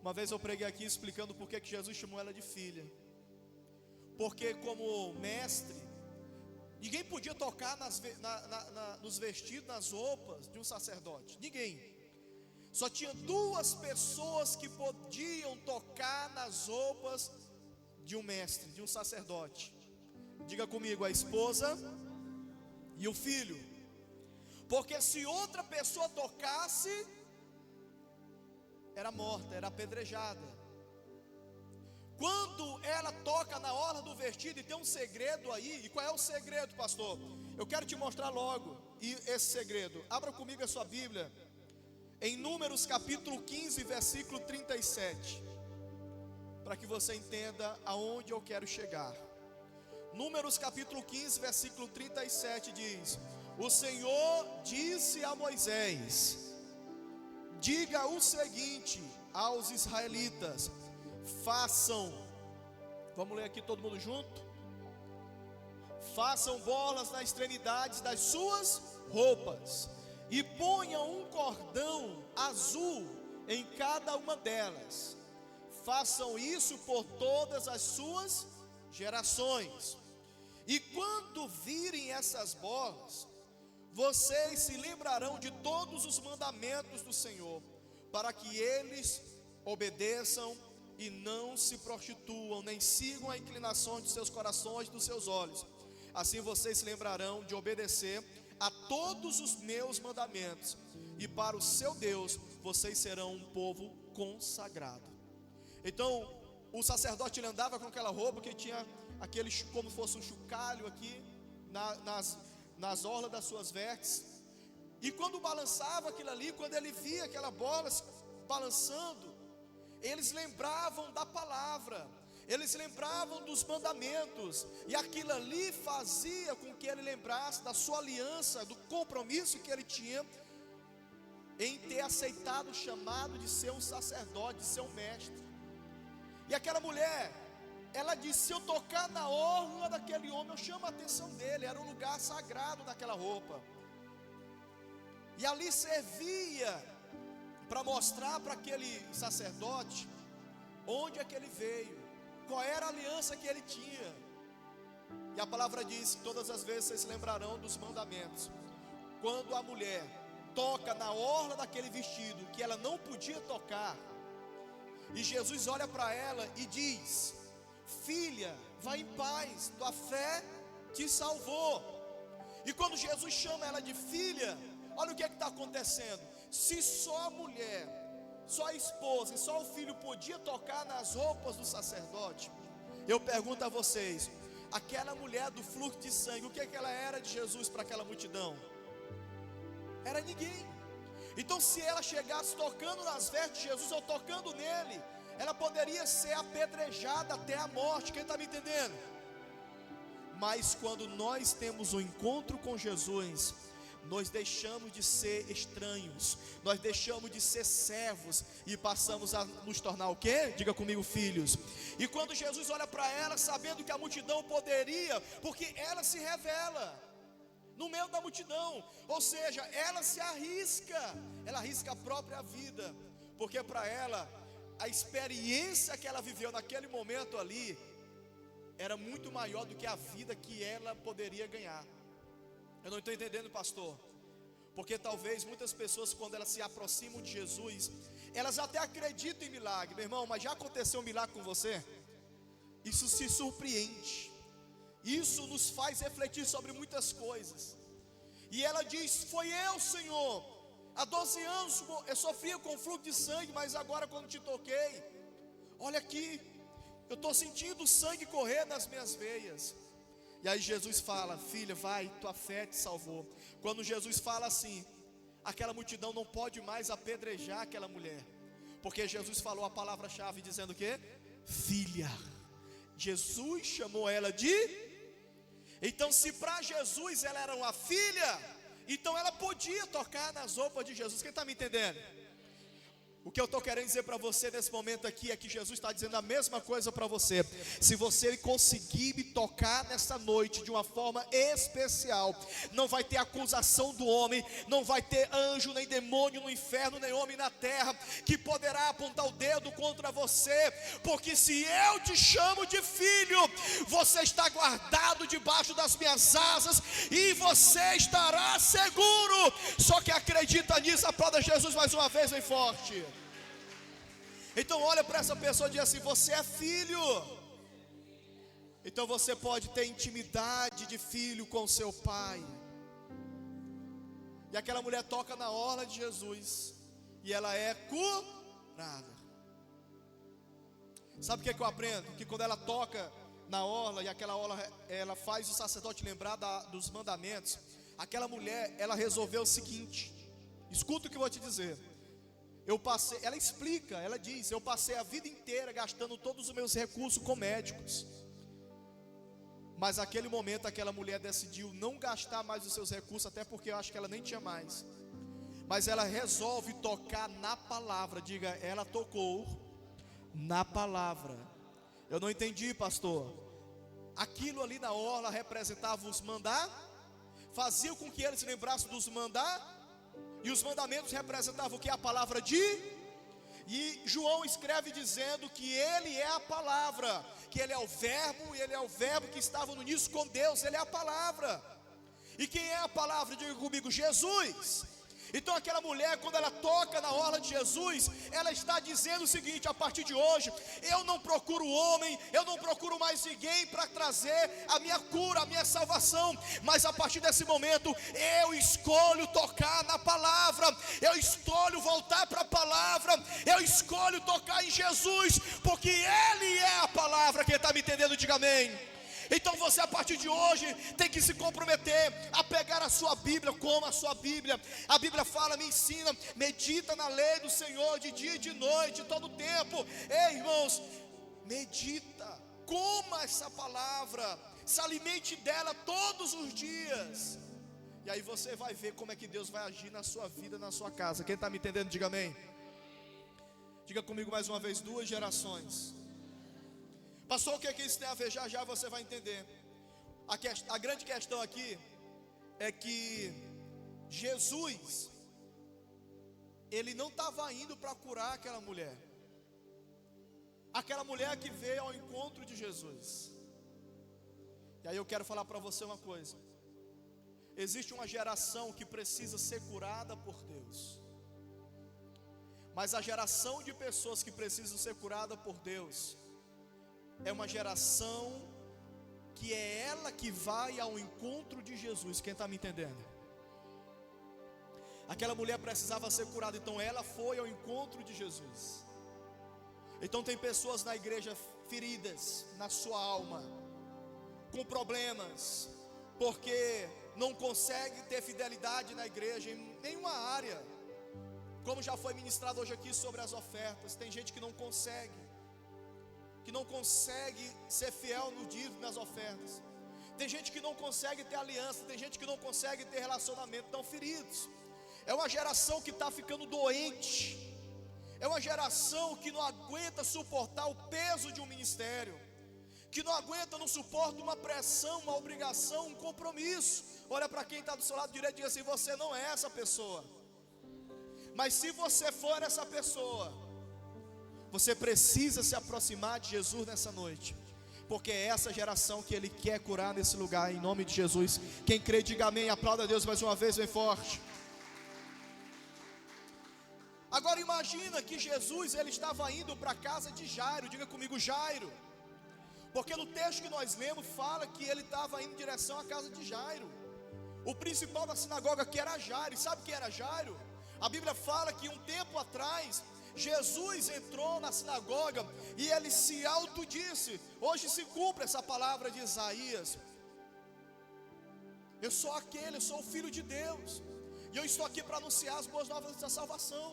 Uma vez eu preguei aqui explicando por que Jesus chamou ela de filha. Porque como mestre, ninguém podia tocar nos vestidos, nas roupas de um sacerdote. Ninguém. Só tinha duas pessoas que podiam tocar nas roupas de um mestre, de um sacerdote. Diga comigo, a esposa e o filho. Porque se outra pessoa tocasse, era morta, era apedrejada. Quando ela toca na orla do vestido, e tem um segredo aí. E qual é o segredo, pastor? Eu quero te mostrar logo esse segredo. Abra comigo a sua Bíblia em Números capítulo 15, versículo 37, para que você entenda aonde eu quero chegar. Números capítulo 15, versículo 37 diz: o Senhor disse a Moisés: diga o seguinte aos israelitas: façam, vamos ler aqui todo mundo junto. Façam bolas nas extremidades das suas roupas e ponham um cordão azul em cada uma delas. Façam isso por todas as suas gerações. E quando virem essas bolas, vocês se lembrarão de todos os mandamentos do Senhor, para que eles obedeçam e não se prostituam, nem sigam a inclinação de seus corações e dos seus olhos. Assim vocês se lembrarão de obedecer a todos os meus mandamentos, e para o seu Deus vocês serão um povo consagrado. Então o sacerdote, ele andava com aquela roupa que tinha aquele, como fosse um chocalho aqui nas orlas das suas vestes. E quando balançava aquilo ali, quando ele via aquela bola balançando, eles lembravam da palavra, eles lembravam dos mandamentos, e aquilo ali fazia com que ele lembrasse da sua aliança, do compromisso que ele tinha em ter aceitado o chamado de ser um sacerdote, de ser um mestre. E aquela mulher, ela disse: se eu tocar na orla daquele homem, eu chamo a atenção dele. Era um lugar sagrado naquela roupa, e ali servia para mostrar para aquele sacerdote onde é que ele veio, qual era a aliança que ele tinha. E a palavra diz: todas as vezes vocês se lembrarão dos mandamentos. Quando a mulher toca na orla daquele vestido que ela não podia tocar, e Jesus olha para ela e diz: filha, vai em paz, tua fé te salvou. E quando Jesus chama ela de filha, olha o que está acontecendo. Se só a mulher, só a esposa e só o filho podia tocar nas roupas do sacerdote, eu pergunto a vocês, aquela mulher do fluxo de sangue, o que ela era de Jesus para aquela multidão? Era ninguém. Então se ela chegasse tocando nas vestes de Jesus, ou tocando nele, ela poderia ser apedrejada até a morte. Quem está me entendendo? Mas quando nós temos um encontro com Jesus, nós deixamos de ser estranhos, nós deixamos de ser servos e passamos a nos tornar o quê? Diga comigo, filhos. E quando Jesus olha para ela, sabendo que a multidão poderia, porque ela se revela no meio da multidão, ou seja, ela se arrisca, ela arrisca a própria vida, porque para ela, a experiência que ela viveu naquele momento ali, era muito maior do que a vida que ela poderia ganhar. Eu não estou entendendo, pastor, porque talvez muitas pessoas, quando elas se aproximam de Jesus, elas até acreditam em milagre, meu irmão, mas já aconteceu um milagre com você? Isso se surpreende, isso nos faz refletir sobre muitas coisas. E ela diz: foi eu, Senhor, há 12 anos eu sofria com fluxo de sangue, mas agora quando te toquei, olha aqui, eu estou sentindo o sangue correr nas minhas veias. E aí Jesus fala: filha, vai, tua fé te salvou. Quando Jesus fala assim, aquela multidão não pode mais apedrejar aquela mulher, porque Jesus falou a palavra-chave dizendo o quê? Filha. Jesus chamou ela de... Então se para Jesus ela era uma filha, então ela podia tocar nas roupas de Jesus. Quem está me entendendo? O que eu estou querendo dizer para você nesse momento aqui é que Jesus está dizendo a mesma coisa para você. Se você conseguir me tocar nessa noite de uma forma especial, não vai ter acusação do homem, não vai ter anjo, nem demônio no inferno, nem homem na terra, que poderá apontar o dedo contra você, porque se eu te chamo de filho, você está guardado debaixo das minhas asas, e você estará seguro. Só que acredita nisso, aplauda Jesus mais uma vez, bem forte. Então olha para essa pessoa e diz assim: você é filho. Então você pode ter intimidade de filho com seu pai. E aquela mulher toca na orla de Jesus, e ela é curada. Sabe o que eu aprendo? Que quando ela toca na orla, e aquela orla ela faz o sacerdote lembrar dos mandamentos, aquela mulher, ela resolveu o seguinte: escuta o que eu vou te dizer. Ela explica, ela diz: eu passei a vida inteira gastando todos os meus recursos com médicos, mas naquele momento aquela mulher decidiu não gastar mais os seus recursos, até porque eu acho que ela nem tinha mais, mas ela resolve tocar na palavra. Diga, ela tocou na palavra. Eu não entendi, pastor. Aquilo ali na orla representava os mandar, fazia com que eles se lembrassem dos mandar. E os mandamentos representavam o que? A palavra de... E João escreve dizendo que ele é a palavra, que ele é o verbo, e ele é o verbo que estava no início com Deus, ele é a palavra. E quem é a palavra? Diga comigo: Jesus. Então aquela mulher, quando ela toca na orla de Jesus, ela está dizendo o seguinte: a partir de hoje, eu não procuro homem, eu não procuro mais ninguém para trazer a minha cura, a minha salvação, mas a partir desse momento, eu escolho tocar na palavra, eu escolho voltar para a palavra, eu escolho tocar em Jesus, porque Ele é a palavra. Quem está me entendendo, diga amém. Então você, a partir de hoje, tem que se comprometer a pegar a sua Bíblia. Como a sua Bíblia? A Bíblia fala, me ensina, medita na lei do Senhor de dia e de noite, todo o tempo. Ei, irmãos, medita, coma essa palavra, se alimente dela todos os dias, e aí você vai ver como é que Deus vai agir na sua vida, na sua casa. Quem está me entendendo, diga amém. Diga comigo mais uma vez: 2 gerações. Pastor, o que é que isso tem a ver? Já você vai entender. A grande questão aqui é que Jesus, ele não estava indo para curar aquela mulher que veio ao encontro de Jesus. E aí eu quero falar para você uma coisa: existe uma geração que precisa ser curada por Deus, mas a geração de pessoas que precisam ser curada por Deus é uma geração que é ela que vai ao encontro de Jesus. Quem está me entendendo? Aquela mulher precisava ser curada, então ela foi ao encontro de Jesus. Então tem pessoas na igreja feridas na sua alma, com problemas, porque não consegue ter fidelidade na igreja em nenhuma área. Como já foi ministrado hoje aqui sobre as ofertas, tem gente que não consegue ser fiel no dízimo, nas ofertas. Tem gente que não consegue ter aliança, tem gente que não consegue ter relacionamento, estão feridos. É uma geração que está ficando doente, é uma geração que não aguenta suportar o peso de um ministério, que não aguenta, não suporta uma pressão, uma obrigação, um compromisso. Olha para quem está do seu lado direito e diga assim: você não é essa pessoa. Mas se você for essa pessoa, você precisa se aproximar de Jesus nessa noite, porque é essa geração que Ele quer curar nesse lugar, em nome de Jesus. Quem crê, diga amém, aplauda a Deus mais uma vez, bem forte. Agora imagina que Jesus, ele estava indo para a casa de Jairo. Diga comigo, Jairo. Porque no texto que nós lemos, fala que ele estava indo em direção à casa de Jairo. O principal da sinagoga que era Jairo. E sabe quem era Jairo? A Bíblia fala que um tempo atrás, Jesus entrou na sinagoga e ele se autodisse. Hoje se cumpre essa palavra de Isaías: eu sou aquele, eu sou o Filho de Deus, e eu estou aqui para anunciar as boas novas da salvação.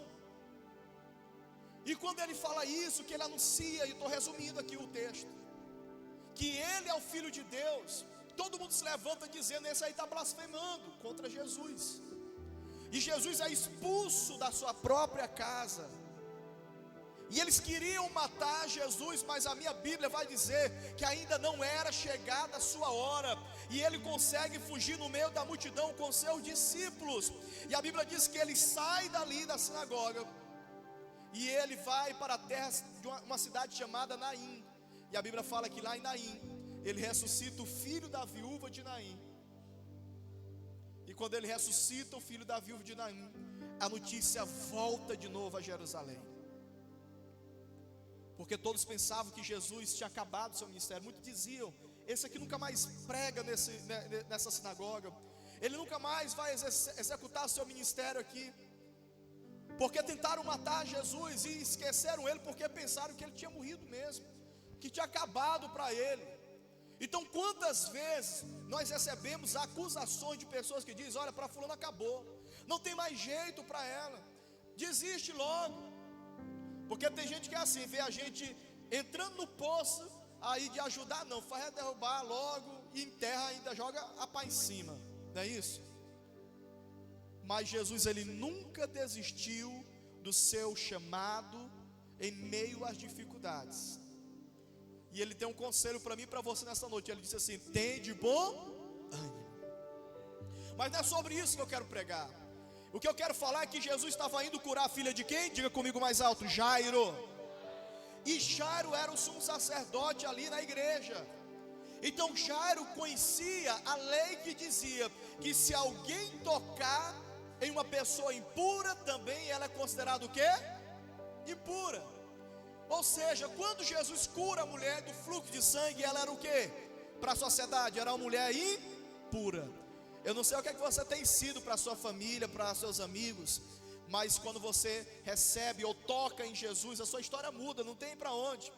E quando ele fala isso, que ele anuncia, e estou resumindo aqui o texto, que ele é o Filho de Deus, todo mundo se levanta dizendo: esse aí está blasfemando contra Jesus. E Jesus é expulso da sua própria casa. E eles queriam matar Jesus, mas a minha Bíblia vai dizer que ainda não era chegada a sua hora. E ele consegue fugir no meio da multidão com seus discípulos. E a Bíblia diz que ele sai dali da sinagoga e ele vai para a terra de uma cidade chamada Naim. E a Bíblia fala que lá em Naim ele ressuscita o filho da viúva de Naim. E quando ele ressuscita o filho da viúva de Naim, a notícia volta de novo a Jerusalém. Porque todos pensavam que Jesus tinha acabado seu ministério. Muitos diziam: esse aqui nunca mais prega nessa sinagoga, ele nunca mais vai executar seu ministério aqui. Porque tentaram matar Jesus e esqueceram ele, porque pensaram que ele tinha morrido mesmo, que tinha acabado para ele. Então quantas vezes nós recebemos acusações de pessoas que dizem: olha, para fulano acabou, não tem mais jeito para ela, desiste logo. Porque tem gente que é assim, vê a gente entrando no poço, aí de ajudar não, faz derrubar logo e enterra, ainda joga a pá em cima, não é isso? Mas Jesus, ele nunca desistiu do seu chamado em meio às dificuldades. E ele tem um conselho para mim e para você nessa noite. Ele disse assim: tem de bom ânimo. Mas não é sobre isso que eu quero pregar. O que eu quero falar é que Jesus estava indo curar a filha de quem? Diga comigo mais alto: Jairo. E Jairo era o sumo sacerdote ali na igreja. Então Jairo conhecia a lei que dizia que se alguém tocar em uma pessoa impura, também ela é considerada o quê? Impura. Ou seja, quando Jesus cura a mulher do fluxo de sangue, ela era o quê? Para a sociedade, era uma mulher impura. Eu não sei o que é que você tem sido para a sua família, para seus amigos, mas quando você recebe ou toca em Jesus, a sua história muda, não tem para onde.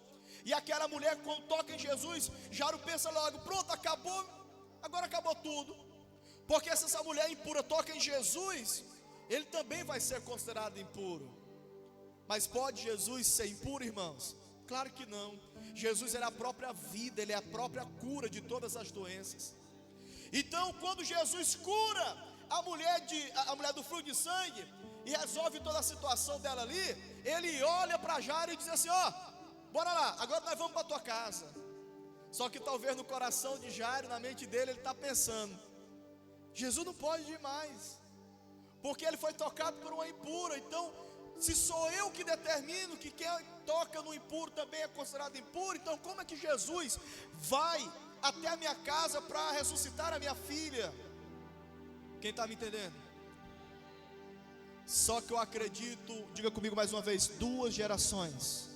E aquela mulher, quando toca em Jesus, Jairo pensa logo: pronto, acabou, agora acabou tudo. Porque se essa mulher impura toca em Jesus, ele também vai ser considerado impuro. Mas pode Jesus ser impuro, irmãos? Claro que não. Jesus era a própria vida, ele é a própria cura de todas as doenças. Então quando Jesus cura a mulher do fluxo de sangue e resolve toda a situação dela ali, ele olha para Jairo e diz assim: ó, bora lá, agora nós vamos para tua casa. Só que talvez no coração de Jairo, na mente dele, ele está pensando: Jesus não pode ir mais, porque ele foi tocado por uma impura. Então se sou eu que determino que quem toca no impuro também é considerado impuro, então como é que Jesus vai até a minha casa para ressuscitar a minha filha? Quem está me entendendo? Só que eu acredito, diga comigo mais uma vez, 2 gerações.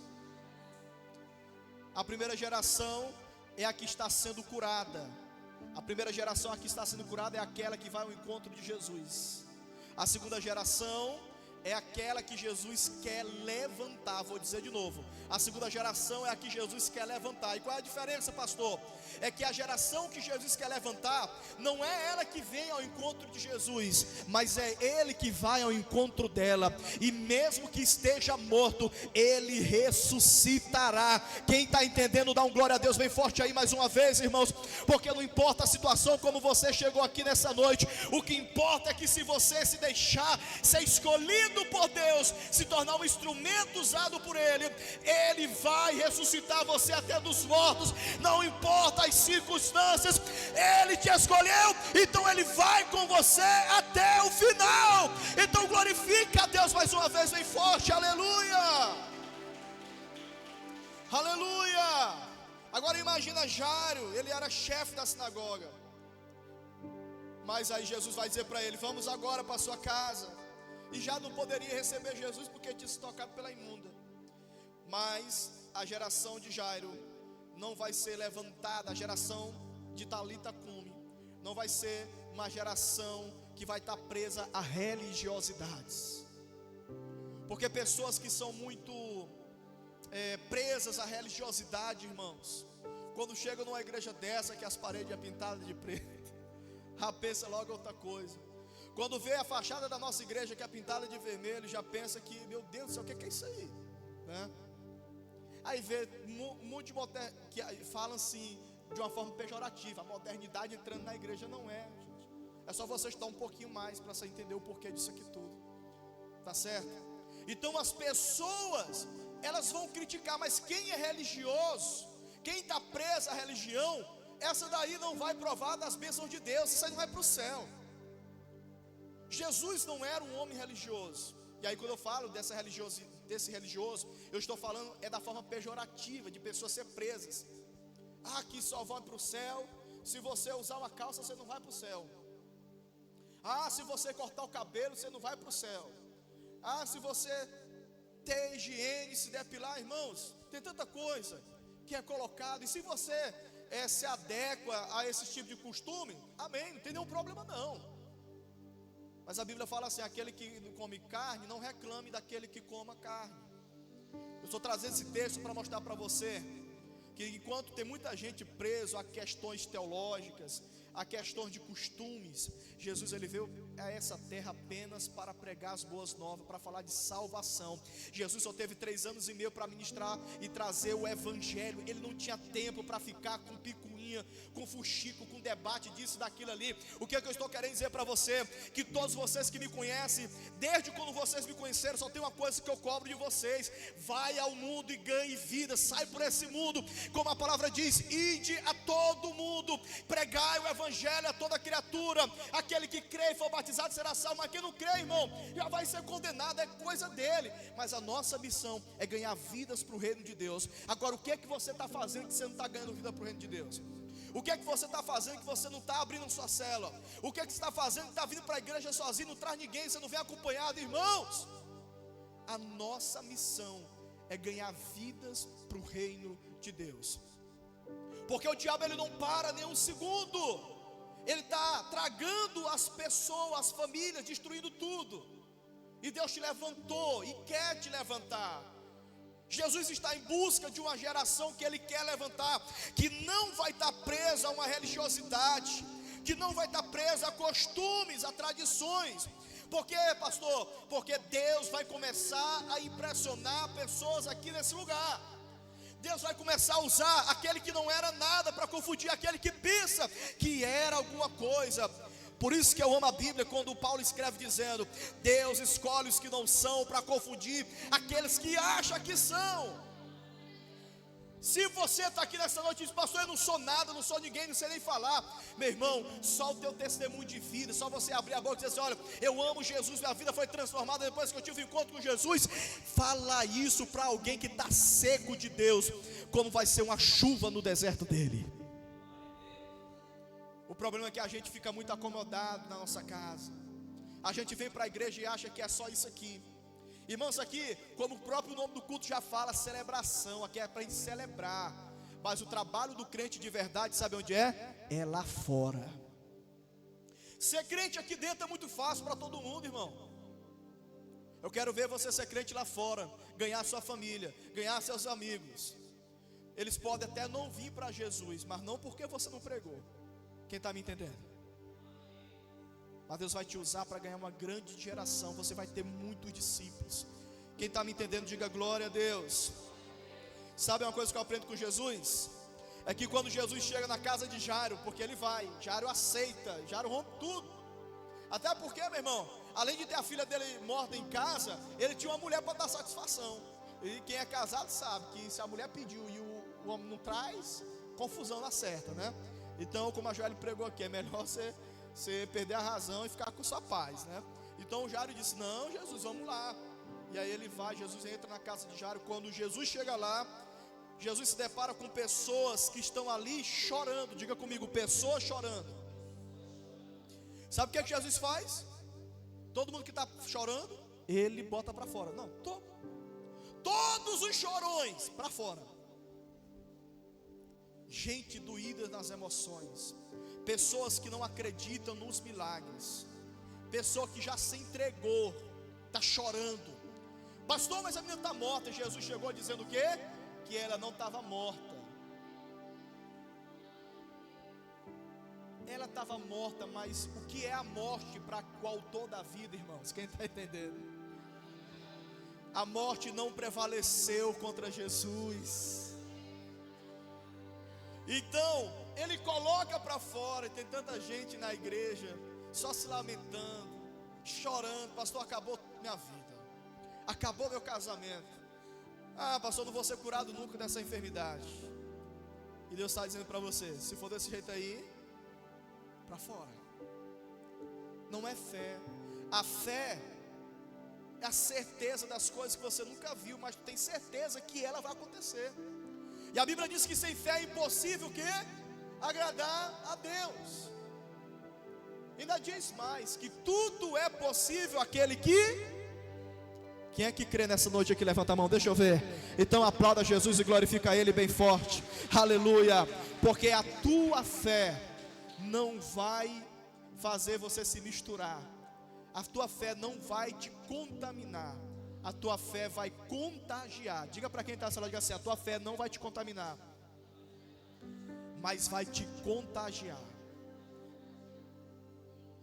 A primeira geração é a que está sendo curada. A primeira geração a que está sendo curada é aquela que vai ao encontro de Jesus. A segunda geração é aquela que Jesus quer levantar. Vou dizer de novo: a segunda geração é a que Jesus quer levantar. E qual é a diferença, pastor? É que a geração que Jesus quer levantar, não é ela que vem ao encontro de Jesus, mas é ele que vai ao encontro dela. E mesmo que esteja morto, ele ressuscitará. Quem está entendendo, dá um glória a Deus bem forte aí mais uma vez, irmãos. Porque não importa a situação como você chegou aqui nessa noite, o que importa é que se você se deixar ser escolhido por Deus, se tornar um instrumento usado por Ele, Ele vai ressuscitar você até dos mortos. Não importa as circunstâncias, Ele te escolheu, então Ele vai com você até o final. Então glorifica a Deus mais uma vez bem forte, aleluia, aleluia. Agora imagina Jairo, ele era chefe da sinagoga, mas aí Jesus vai dizer para ele: vamos agora para sua casa. E já não poderia receber Jesus porque tinha se tocado pela imunda. Mas a geração de Jairo não vai ser levantada. A geração de Talita Cumi não vai ser uma geração que vai estar presa a religiosidades. Porque pessoas que são muito presas à religiosidade, irmãos, quando chegam numa igreja dessa que as paredes são pintadas de preto, já pensa logo outra coisa. Quando vê a fachada da nossa igreja que é pintada de vermelho, já pensa que, meu Deus do céu, o que é isso aí? Né? Aí vê muito que falam assim, de uma forma pejorativa, a modernidade entrando na igreja. Não é, gente. É só você estudar um pouquinho mais para você entender o porquê disso aqui tudo. Tá certo? Então as pessoas elas vão criticar, mas quem é religioso, quem está preso à religião, essa daí não vai provar das bênçãos de Deus, isso aí não vai para o céu. Jesus não era um homem religioso. E aí quando eu falo desse religioso, eu estou falando da forma pejorativa, de pessoas ser presas. Que só vão para o céu se você usar uma calça, você não vai para o céu. Se você cortar o cabelo, você não vai para o céu. Se você ter higiene, se depilar, irmãos, tem tanta coisa que é colocado. E se você se adequa a esse tipo de costume, amém, não tem nenhum problema não. Mas a Bíblia fala assim: aquele que não come carne, não reclame daquele que coma carne. Eu estou trazendo esse texto para mostrar para você que enquanto tem muita gente preso a questões teológicas, a questões de costumes, Jesus ele veio a essa terra apenas para pregar as boas novas, para falar de salvação. Jesus só teve 3 anos e meio para ministrar e trazer o evangelho. Ele não tinha tempo para ficar com picuinha, com fuxico, com debate disso, daquilo ali. O que é que eu estou querendo dizer para você? Que todos vocês que me conhecem, desde quando vocês me conheceram, só tem uma coisa que eu cobro de vocês: vai ao mundo e ganhe vida. Sai por esse mundo, como a palavra diz: ide a todo mundo, pregai o evangelho a toda criatura. Aquele que crê e for batizado será salvo, mas quem não crê, irmão, já vai ser condenado, é coisa dele. Mas a nossa missão é ganhar vidas para o reino de Deus. Agora, o que é que você está fazendo que você não está ganhando vida para o reino de Deus? O que é que você está fazendo que você não está abrindo sua célula? O que é que você está fazendo que está vindo para a igreja sozinho, não traz ninguém, você não vem acompanhado? Irmãos, a nossa missão é ganhar vidas para o reino de Deus. Porque o diabo ele não para nem um segundo. Ele está tragando as pessoas, as famílias, destruindo tudo. E Deus te levantou e quer te levantar. Jesus está em busca de uma geração que Ele quer levantar, que não vai estar presa a uma religiosidade, que não vai estar presa a costumes, a tradições. Por quê, pastor? Porque Deus vai começar a impressionar pessoas aqui nesse lugar. Deus vai começar a usar aquele que não era nada para confundir aquele que pensa que era alguma coisa. Por isso que eu amo a Bíblia, quando Paulo escreve dizendo: Deus escolhe os que não são para confundir aqueles que acham que são. Se você está aqui nessa noite e diz: pastor, eu não sou nada, não sou ninguém, não sei nem falar. Meu irmão, só o teu testemunho de vida, só você abrir a boca e dizer assim: olha, eu amo Jesus, minha vida foi transformada depois que eu tive um encontro com Jesus. Fala isso para alguém que está seco de Deus, como vai ser uma chuva no deserto dele. O problema é que a gente fica muito acomodado na nossa casa. A gente vem para a igreja e acha que é só isso aqui. Irmãos, aqui, como o próprio nome do culto já fala, celebração. Aqui é para a gente celebrar. Mas o trabalho do crente de verdade, sabe onde é? É lá fora. Ser crente aqui dentro é muito fácil para todo mundo, irmão. Eu quero ver você ser crente lá fora, ganhar sua família, ganhar seus amigos. Eles podem até não vir para Jesus, mas não porque você não pregou. Quem está me entendendo? Mas Deus vai te usar para ganhar uma grande geração. Você vai ter muitos discípulos. Quem está me entendendo, diga glória a Deus. Sabe uma coisa que eu aprendo com Jesus? É que quando Jesus chega na casa de Jairo, porque ele vai, Jairo aceita, Jairo rompe tudo. Até porque, meu irmão, além de ter a filha dele morta em casa, ele tinha uma mulher para dar satisfação. E quem é casado sabe que se a mulher pediu e o homem não traz, confusão na certa, né? Então, como a Joel pregou aqui, é melhor você perder a razão e ficar com sua paz, né? Então o Jairo disse: não, Jesus, vamos lá. E aí ele vai, Jesus entra na casa de Jairo. Quando Jesus chega lá, Jesus se depara com pessoas que estão ali chorando. Diga comigo, pessoas chorando. Sabe o que é que Jesus faz? Todo mundo que está chorando, ele bota para fora. Não, todos os chorões para fora. Gente doída nas emoções, pessoas que não acreditam nos milagres, pessoa que já se entregou, está chorando. Pastor, mas a menina está morta. Jesus chegou dizendo o quê? Que ela não estava morta. Ela estava morta, mas o que é a morte para o autor da vida, irmãos? Quem está entendendo? A morte não prevaleceu contra Jesus. Então, ele coloca para fora, e tem tanta gente na igreja, só se lamentando, chorando. Pastor, acabou minha vida, acabou meu casamento, Ah, pastor, não vou ser curado nunca dessa enfermidade. E Deus está dizendo para você: se for desse jeito aí, para fora. Não é fé. A fé é a certeza das coisas que você nunca viu, mas tem certeza que ela vai acontecer. E a Bíblia diz que sem fé é impossível o quê? Agradar a Deus. Ainda diz mais, que tudo é possível aquele que... Quem é que crê nessa noite aqui? Levanta a mão, deixa eu ver. Então aplauda Jesus e glorifica Ele bem forte. Aleluia. Porque a tua fé não vai fazer você se misturar. A tua fé não vai te contaminar. A tua fé vai contagiar. Diga para quem está na sala, diga assim: a tua fé não vai te contaminar, mas vai te contagiar.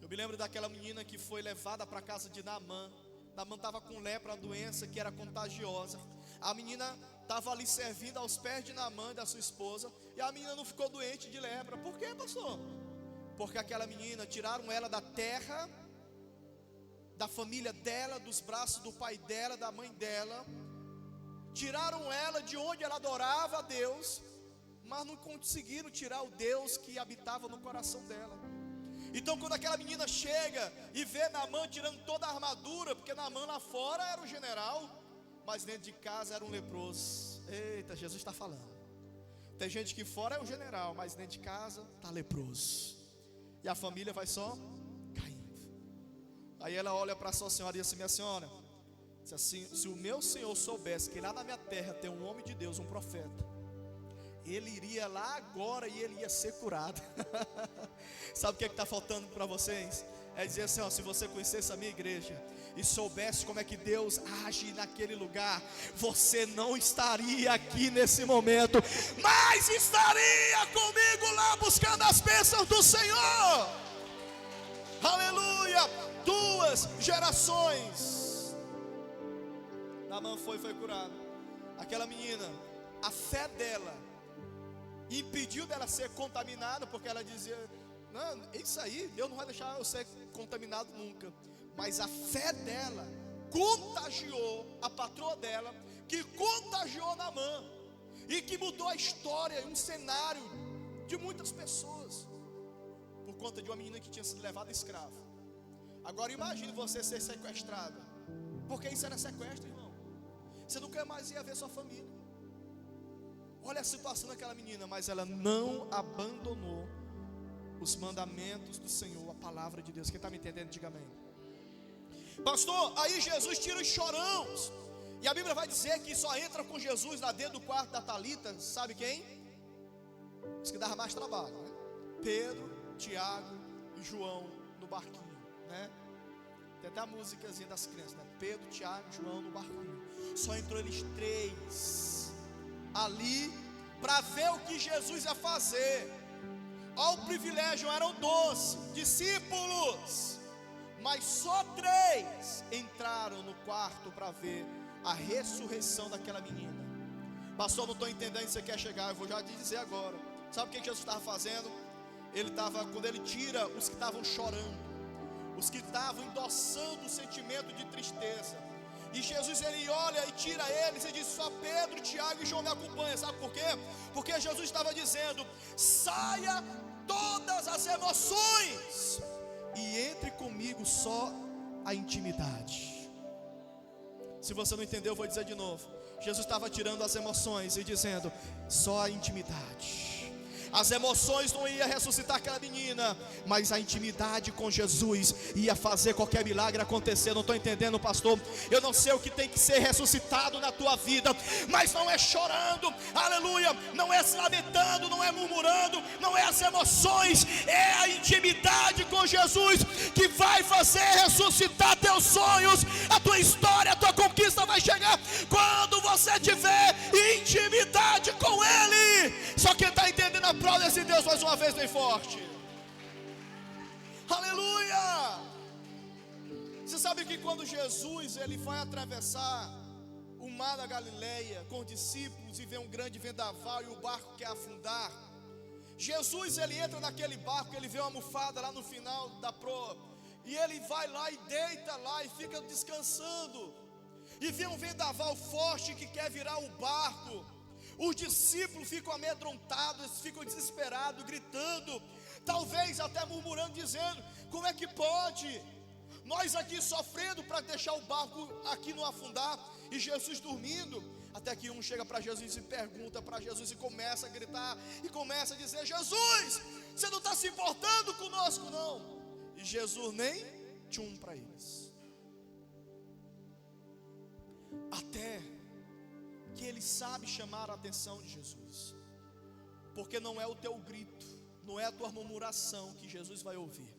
Eu me lembro daquela menina que foi levada para a casa de Naamã. Naamã estava com lepra, a doença que era contagiosa. A menina estava ali servindo aos pés de Naamã e da sua esposa, e a menina não ficou doente de lepra. Por quê, pastor? Porque aquela menina, tiraram ela da terra, da família dela, dos braços do pai dela, da mãe dela. Tiraram ela de onde ela adorava a Deus, mas não conseguiram tirar o Deus que habitava no coração dela. Então quando aquela menina chega e vê Naamã tirando toda a armadura, porque Naamã lá fora era o general, mas dentro de casa era um leproso. Eita, Jesus está falando. Tem gente que fora é o general, mas dentro de casa está leproso. E a família vai só caindo. Aí ela olha para a sua senhora e diz assim: minha senhora, se o meu senhor soubesse que lá na minha terra tem um homem de Deus, um profeta, ele iria lá agora e ele ia ser curado. Sabe o que está faltando para vocês? É dizer assim: ó, se você conhecesse a minha igreja e soubesse como é que Deus age naquele lugar, você não estaria aqui nesse momento, mas estaria comigo lá buscando as bênçãos do Senhor. Aleluia. 2 gerações. Naamã foi curado. Aquela menina, a fé dela impediu dela ser contaminada, porque ela dizia: não, isso aí, Deus não vai deixar eu ser contaminado nunca. Mas a fé dela contagiou a patroa dela, que contagiou Naamã, e que mudou a história, um cenário de muitas pessoas, por conta de uma menina que tinha sido levada escrava. Agora imagine você ser sequestrada, porque isso era sequestro, irmão. Você nunca mais ia ver sua família. Olha a situação daquela menina, mas ela não abandonou os mandamentos do Senhor, a palavra de Deus. Quem está me entendendo, diga amém. Pastor, aí Jesus tira os chorãos, e a Bíblia vai dizer que só entra com Jesus lá dentro do quarto da Talita, sabe quem? Os que dava mais trabalho, né? Pedro, Tiago e João no barquinho, né? Tem até a músicazinha das crianças, né? Pedro, Tiago e João no barquinho. Só entrou eles 3 ali para ver o que Jesus ia fazer. Olha o privilégio, eram 12 discípulos, mas só 3 entraram no quarto para ver a ressurreição daquela menina. Pastor, não estou entendendo onde você quer chegar. Eu vou já te dizer agora. Sabe o que Jesus estava fazendo? Quando ele tira os que estavam chorando, os que estavam endossando o sentimento de tristeza, e Jesus ele olha e tira eles e diz: só Pedro, Tiago e João me acompanham. Sabe por quê? Porque Jesus estava dizendo: saia todas as emoções e entre comigo só a intimidade. Se você não entendeu, eu vou dizer de novo. Jesus estava tirando as emoções e dizendo: só a intimidade. As emoções não iam ressuscitar aquela menina, mas a intimidade com Jesus ia fazer qualquer milagre acontecer. Não estou entendendo, pastor. Eu não sei o que tem que ser ressuscitado na tua vida, mas não é chorando, aleluia, não é se lamentando, não é murmurando, não é as emoções, é a intimidade com Jesus que vai fazer ressuscitar teus sonhos. A tua história, a tua conquista vai chegar quando você tiver intimidade com Ele. Só quem está entendendo, aplauda esse Deus mais uma vez bem forte. Aleluia. Você sabe que quando Jesus ele vai atravessar o mar da Galileia com os discípulos e vê um grande vendaval e o barco quer afundar, Jesus ele entra naquele barco, ele vê uma almofada lá no final da proa, e ele vai lá e deita lá e fica descansando. e vem um vendaval forte que quer virar o barco. Os discípulos ficam amedrontados, eles ficam desesperados, gritando, talvez até murmurando, dizendo: como é que pode? Nós aqui sofrendo para deixar o barco aqui não afundar, e Jesus dormindo. Até que um chega para Jesus e pergunta para Jesus, e começa a gritar, e começa a dizer: Jesus, você não está se importando conosco não? E Jesus nem tchum para eles. Até que ele sabe chamar a atenção de Jesus, porque não é o teu grito, não é a tua murmuração que Jesus vai ouvir.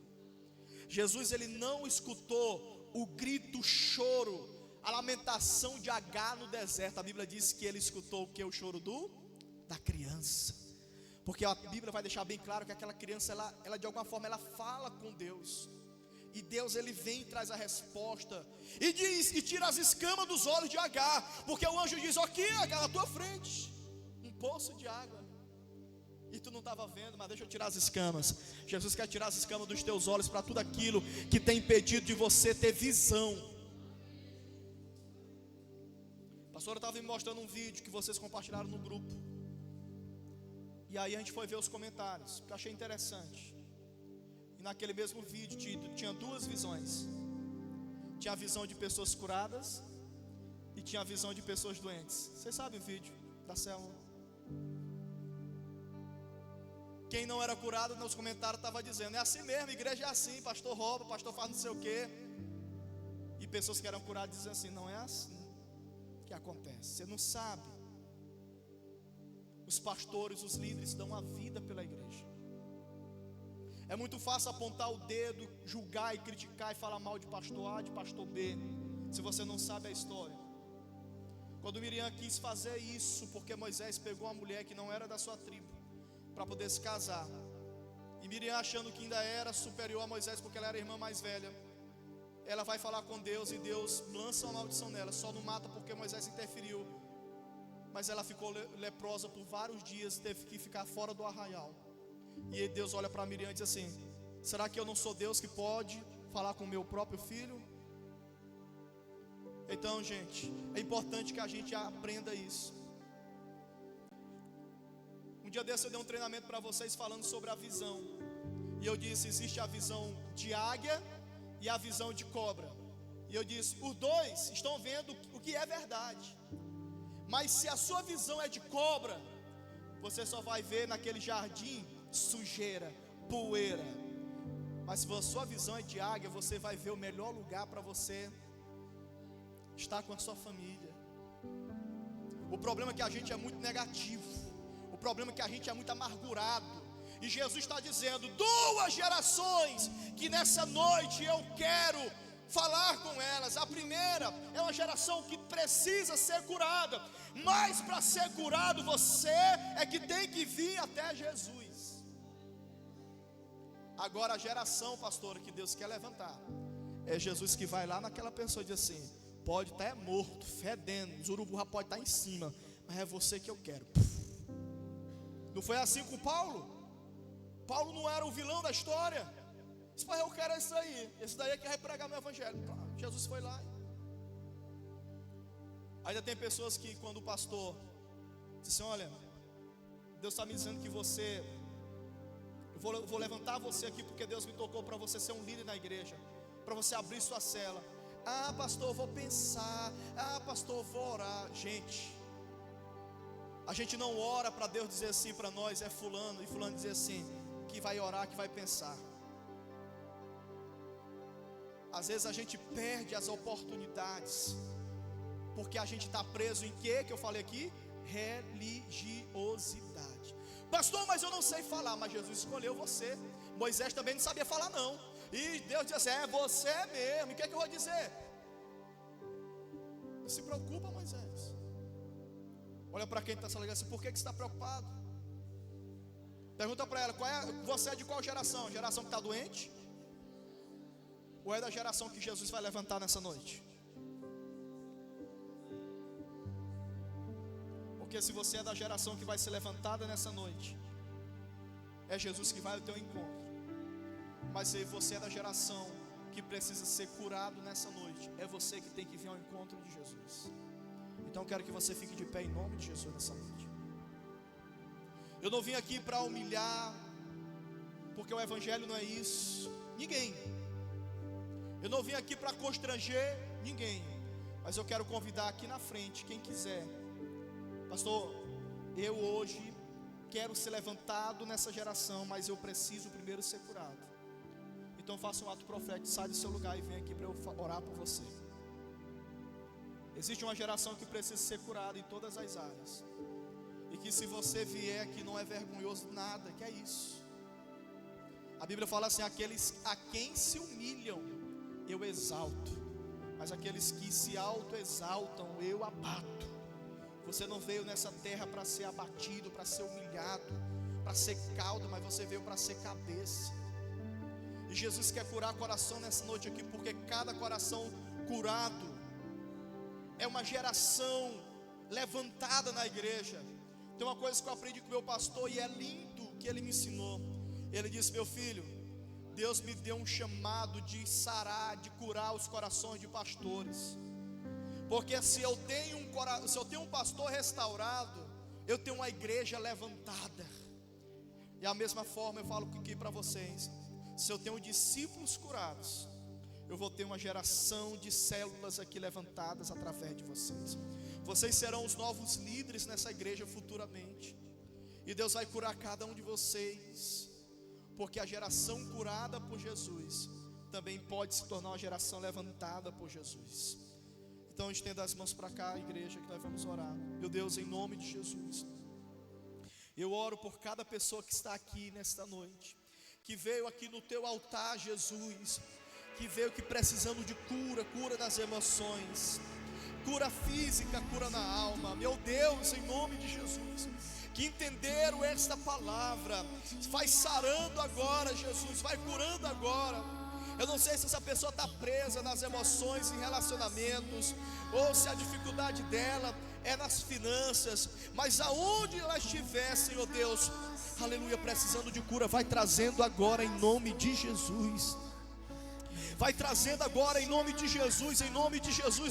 Jesus, ele não escutou o grito, o choro, a lamentação de Agar no deserto. A Bíblia diz que ele escutou o que? O choro da criança, porque a Bíblia vai deixar bem claro que aquela criança, ela de alguma forma, ela fala com Deus, e Deus, ele vem e traz a resposta, e diz, e tira as escamas dos olhos de Agar, porque o anjo diz: aqui, Agar, na tua frente, um poço de água, e tu não estava vendo, mas deixa eu tirar as escamas. Jesus quer tirar as escamas dos teus olhos, para tudo aquilo que tem impedido de você ter visão. A pastora estava me mostrando um vídeo que vocês compartilharam no grupo, e aí a gente foi ver os comentários, que eu achei interessante. E naquele mesmo vídeo tinha duas visões. Tinha a visão de pessoas curadas e tinha a visão de pessoas doentes. Vocês sabem o vídeo da célula? Quem não era curado nos comentários estava dizendo: é assim mesmo, a igreja é assim, pastor rouba, pastor faz não sei o quê. E pessoas que eram curadas dizem assim: não é assim que acontece, você não sabe. Os pastores, os líderes dão a vida pela igreja. É muito fácil apontar o dedo, julgar e criticar e falar mal de pastor A, de pastor B, se você não sabe a história. Quando Miriam quis fazer isso, porque Moisés pegou uma mulher que não era da sua tribo, para poder se casar, e Miriam, achando que ainda era superior a Moisés, porque ela era a irmã mais velha, ela vai falar com Deus, e Deus lança uma maldição nela. Só não mata porque Moisés interferiu, mas ela ficou leprosa por vários dias, teve que ficar fora do arraial. E aí Deus olha para Miriam e diz assim: será que eu não sou Deus que pode falar com o meu próprio filho? Então, gente, é importante que a gente aprenda isso. Um dia desse eu dei um treinamento para vocês falando sobre a visão, e eu disse: existe a visão de águia e a visão de cobra. E eu disse: os dois estão vendo o que é verdade, mas se a sua visão é de cobra, você só vai ver naquele jardim sujeira, poeira. Mas se a sua visão é de águia, você vai ver o melhor lugar para você estar com a sua família. O problema é que a gente é muito negativo, o problema é que a gente é muito amargurado, e Jesus está dizendo: duas gerações que nessa noite eu quero falar com elas. A primeira é uma geração que precisa ser curada, mas para ser curado você é que tem que vir até Jesus. Agora a geração, pastor, que Deus quer levantar, é Jesus que vai lá naquela pessoa e diz assim: pode estar morto, fedendo, os urubus pode estar em cima, mas é você que eu quero. Não foi assim com Paulo? Paulo não era o vilão da história. Disse: pai, eu quero isso aí, esse daí é que vai pregar meu evangelho. Jesus foi lá. Ainda tem pessoas que, quando o pastor disse: olha, Deus está me dizendo que você, eu vou levantar você aqui, porque Deus me tocou para você ser um líder na igreja, para você abrir sua cela. Ah, pastor, eu vou pensar. Ah, pastor, eu vou orar. Gente, a gente não ora para Deus dizer assim para nós: é fulano, e fulano dizer assim, que vai orar, que vai pensar. Às vezes a gente perde as oportunidades, porque a gente está preso em quê? Que eu falei aqui? Religiosidade. Pastor, mas eu não sei falar. Mas Jesus escolheu você. Moisés também não sabia falar não, e Deus disse assim: é você mesmo. E o que é que eu vou dizer? Não se preocupa, Moisés. Olha para quem está falando assim: por que você está preocupado? Pergunta para ela: você é de qual geração? Geração que está doente? Ou é da geração que Jesus vai levantar nessa noite? Porque se você é da geração que vai ser levantada nessa noite, é Jesus que vai ao teu encontro. Mas se você é da geração que precisa ser curado nessa noite, é você que tem que vir ao encontro de Jesus. Então eu quero que você fique de pé em nome de Jesus nessa noite. Eu não vim aqui para humilhar, porque o evangelho não é isso, ninguém. Eu não vim aqui para constranger ninguém, mas eu quero convidar aqui na frente, quem quiser. Pastor, eu hoje quero ser levantado nessa geração, mas eu preciso primeiro ser curado. Então faça um ato profético, sai do seu lugar e vem aqui para eu orar por você. Existe uma geração que precisa ser curada em todas as áreas, e que se você vier aqui não é vergonhoso nada, que é isso. A Bíblia fala assim: aqueles a quem se humilham eu exalto, mas aqueles que se autoexaltam eu abato. Você não veio nessa terra para ser abatido, para ser humilhado, para ser cauda, mas você veio para ser cabeça. E Jesus quer curar coração nessa noite aqui, porque cada coração curado é uma geração levantada na igreja. Tem uma coisa que eu aprendi com o meu pastor e é lindo que ele me ensinou. Ele disse: meu filho, Deus me deu um chamado de sarar, de curar os corações de pastores. Porque se eu tenho um pastor restaurado, eu tenho uma igreja levantada. E a mesma forma eu falo aqui para vocês: se eu tenho discípulos curados, eu vou ter uma geração de células aqui levantadas através de vocês. Vocês serão os novos líderes nessa igreja futuramente. E Deus vai curar cada um de vocês, porque a geração curada por Jesus também pode se tornar uma geração levantada por Jesus. Então estenda as mãos para cá, igreja, que nós vamos orar. Meu Deus, em nome de Jesus, eu oro por cada pessoa que está aqui nesta noite, que veio aqui no teu altar, Jesus, que veio aqui precisando de cura das emoções, cura física, cura na alma. Meu Deus, em nome de Jesus, que entenderam esta palavra, vai sarando agora, Jesus, vai curando agora. Eu não sei se essa pessoa está presa nas emoções, em relacionamentos, ou se a dificuldade dela é nas finanças, mas aonde ela estiver, Senhor Deus, aleluia, precisando de cura, vai trazendo agora em nome de Jesus. Vai trazendo agora em nome de Jesus,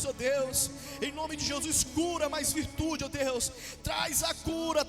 ó Deus, em nome de Jesus, cura mais virtude, ó Deus, traz a cura,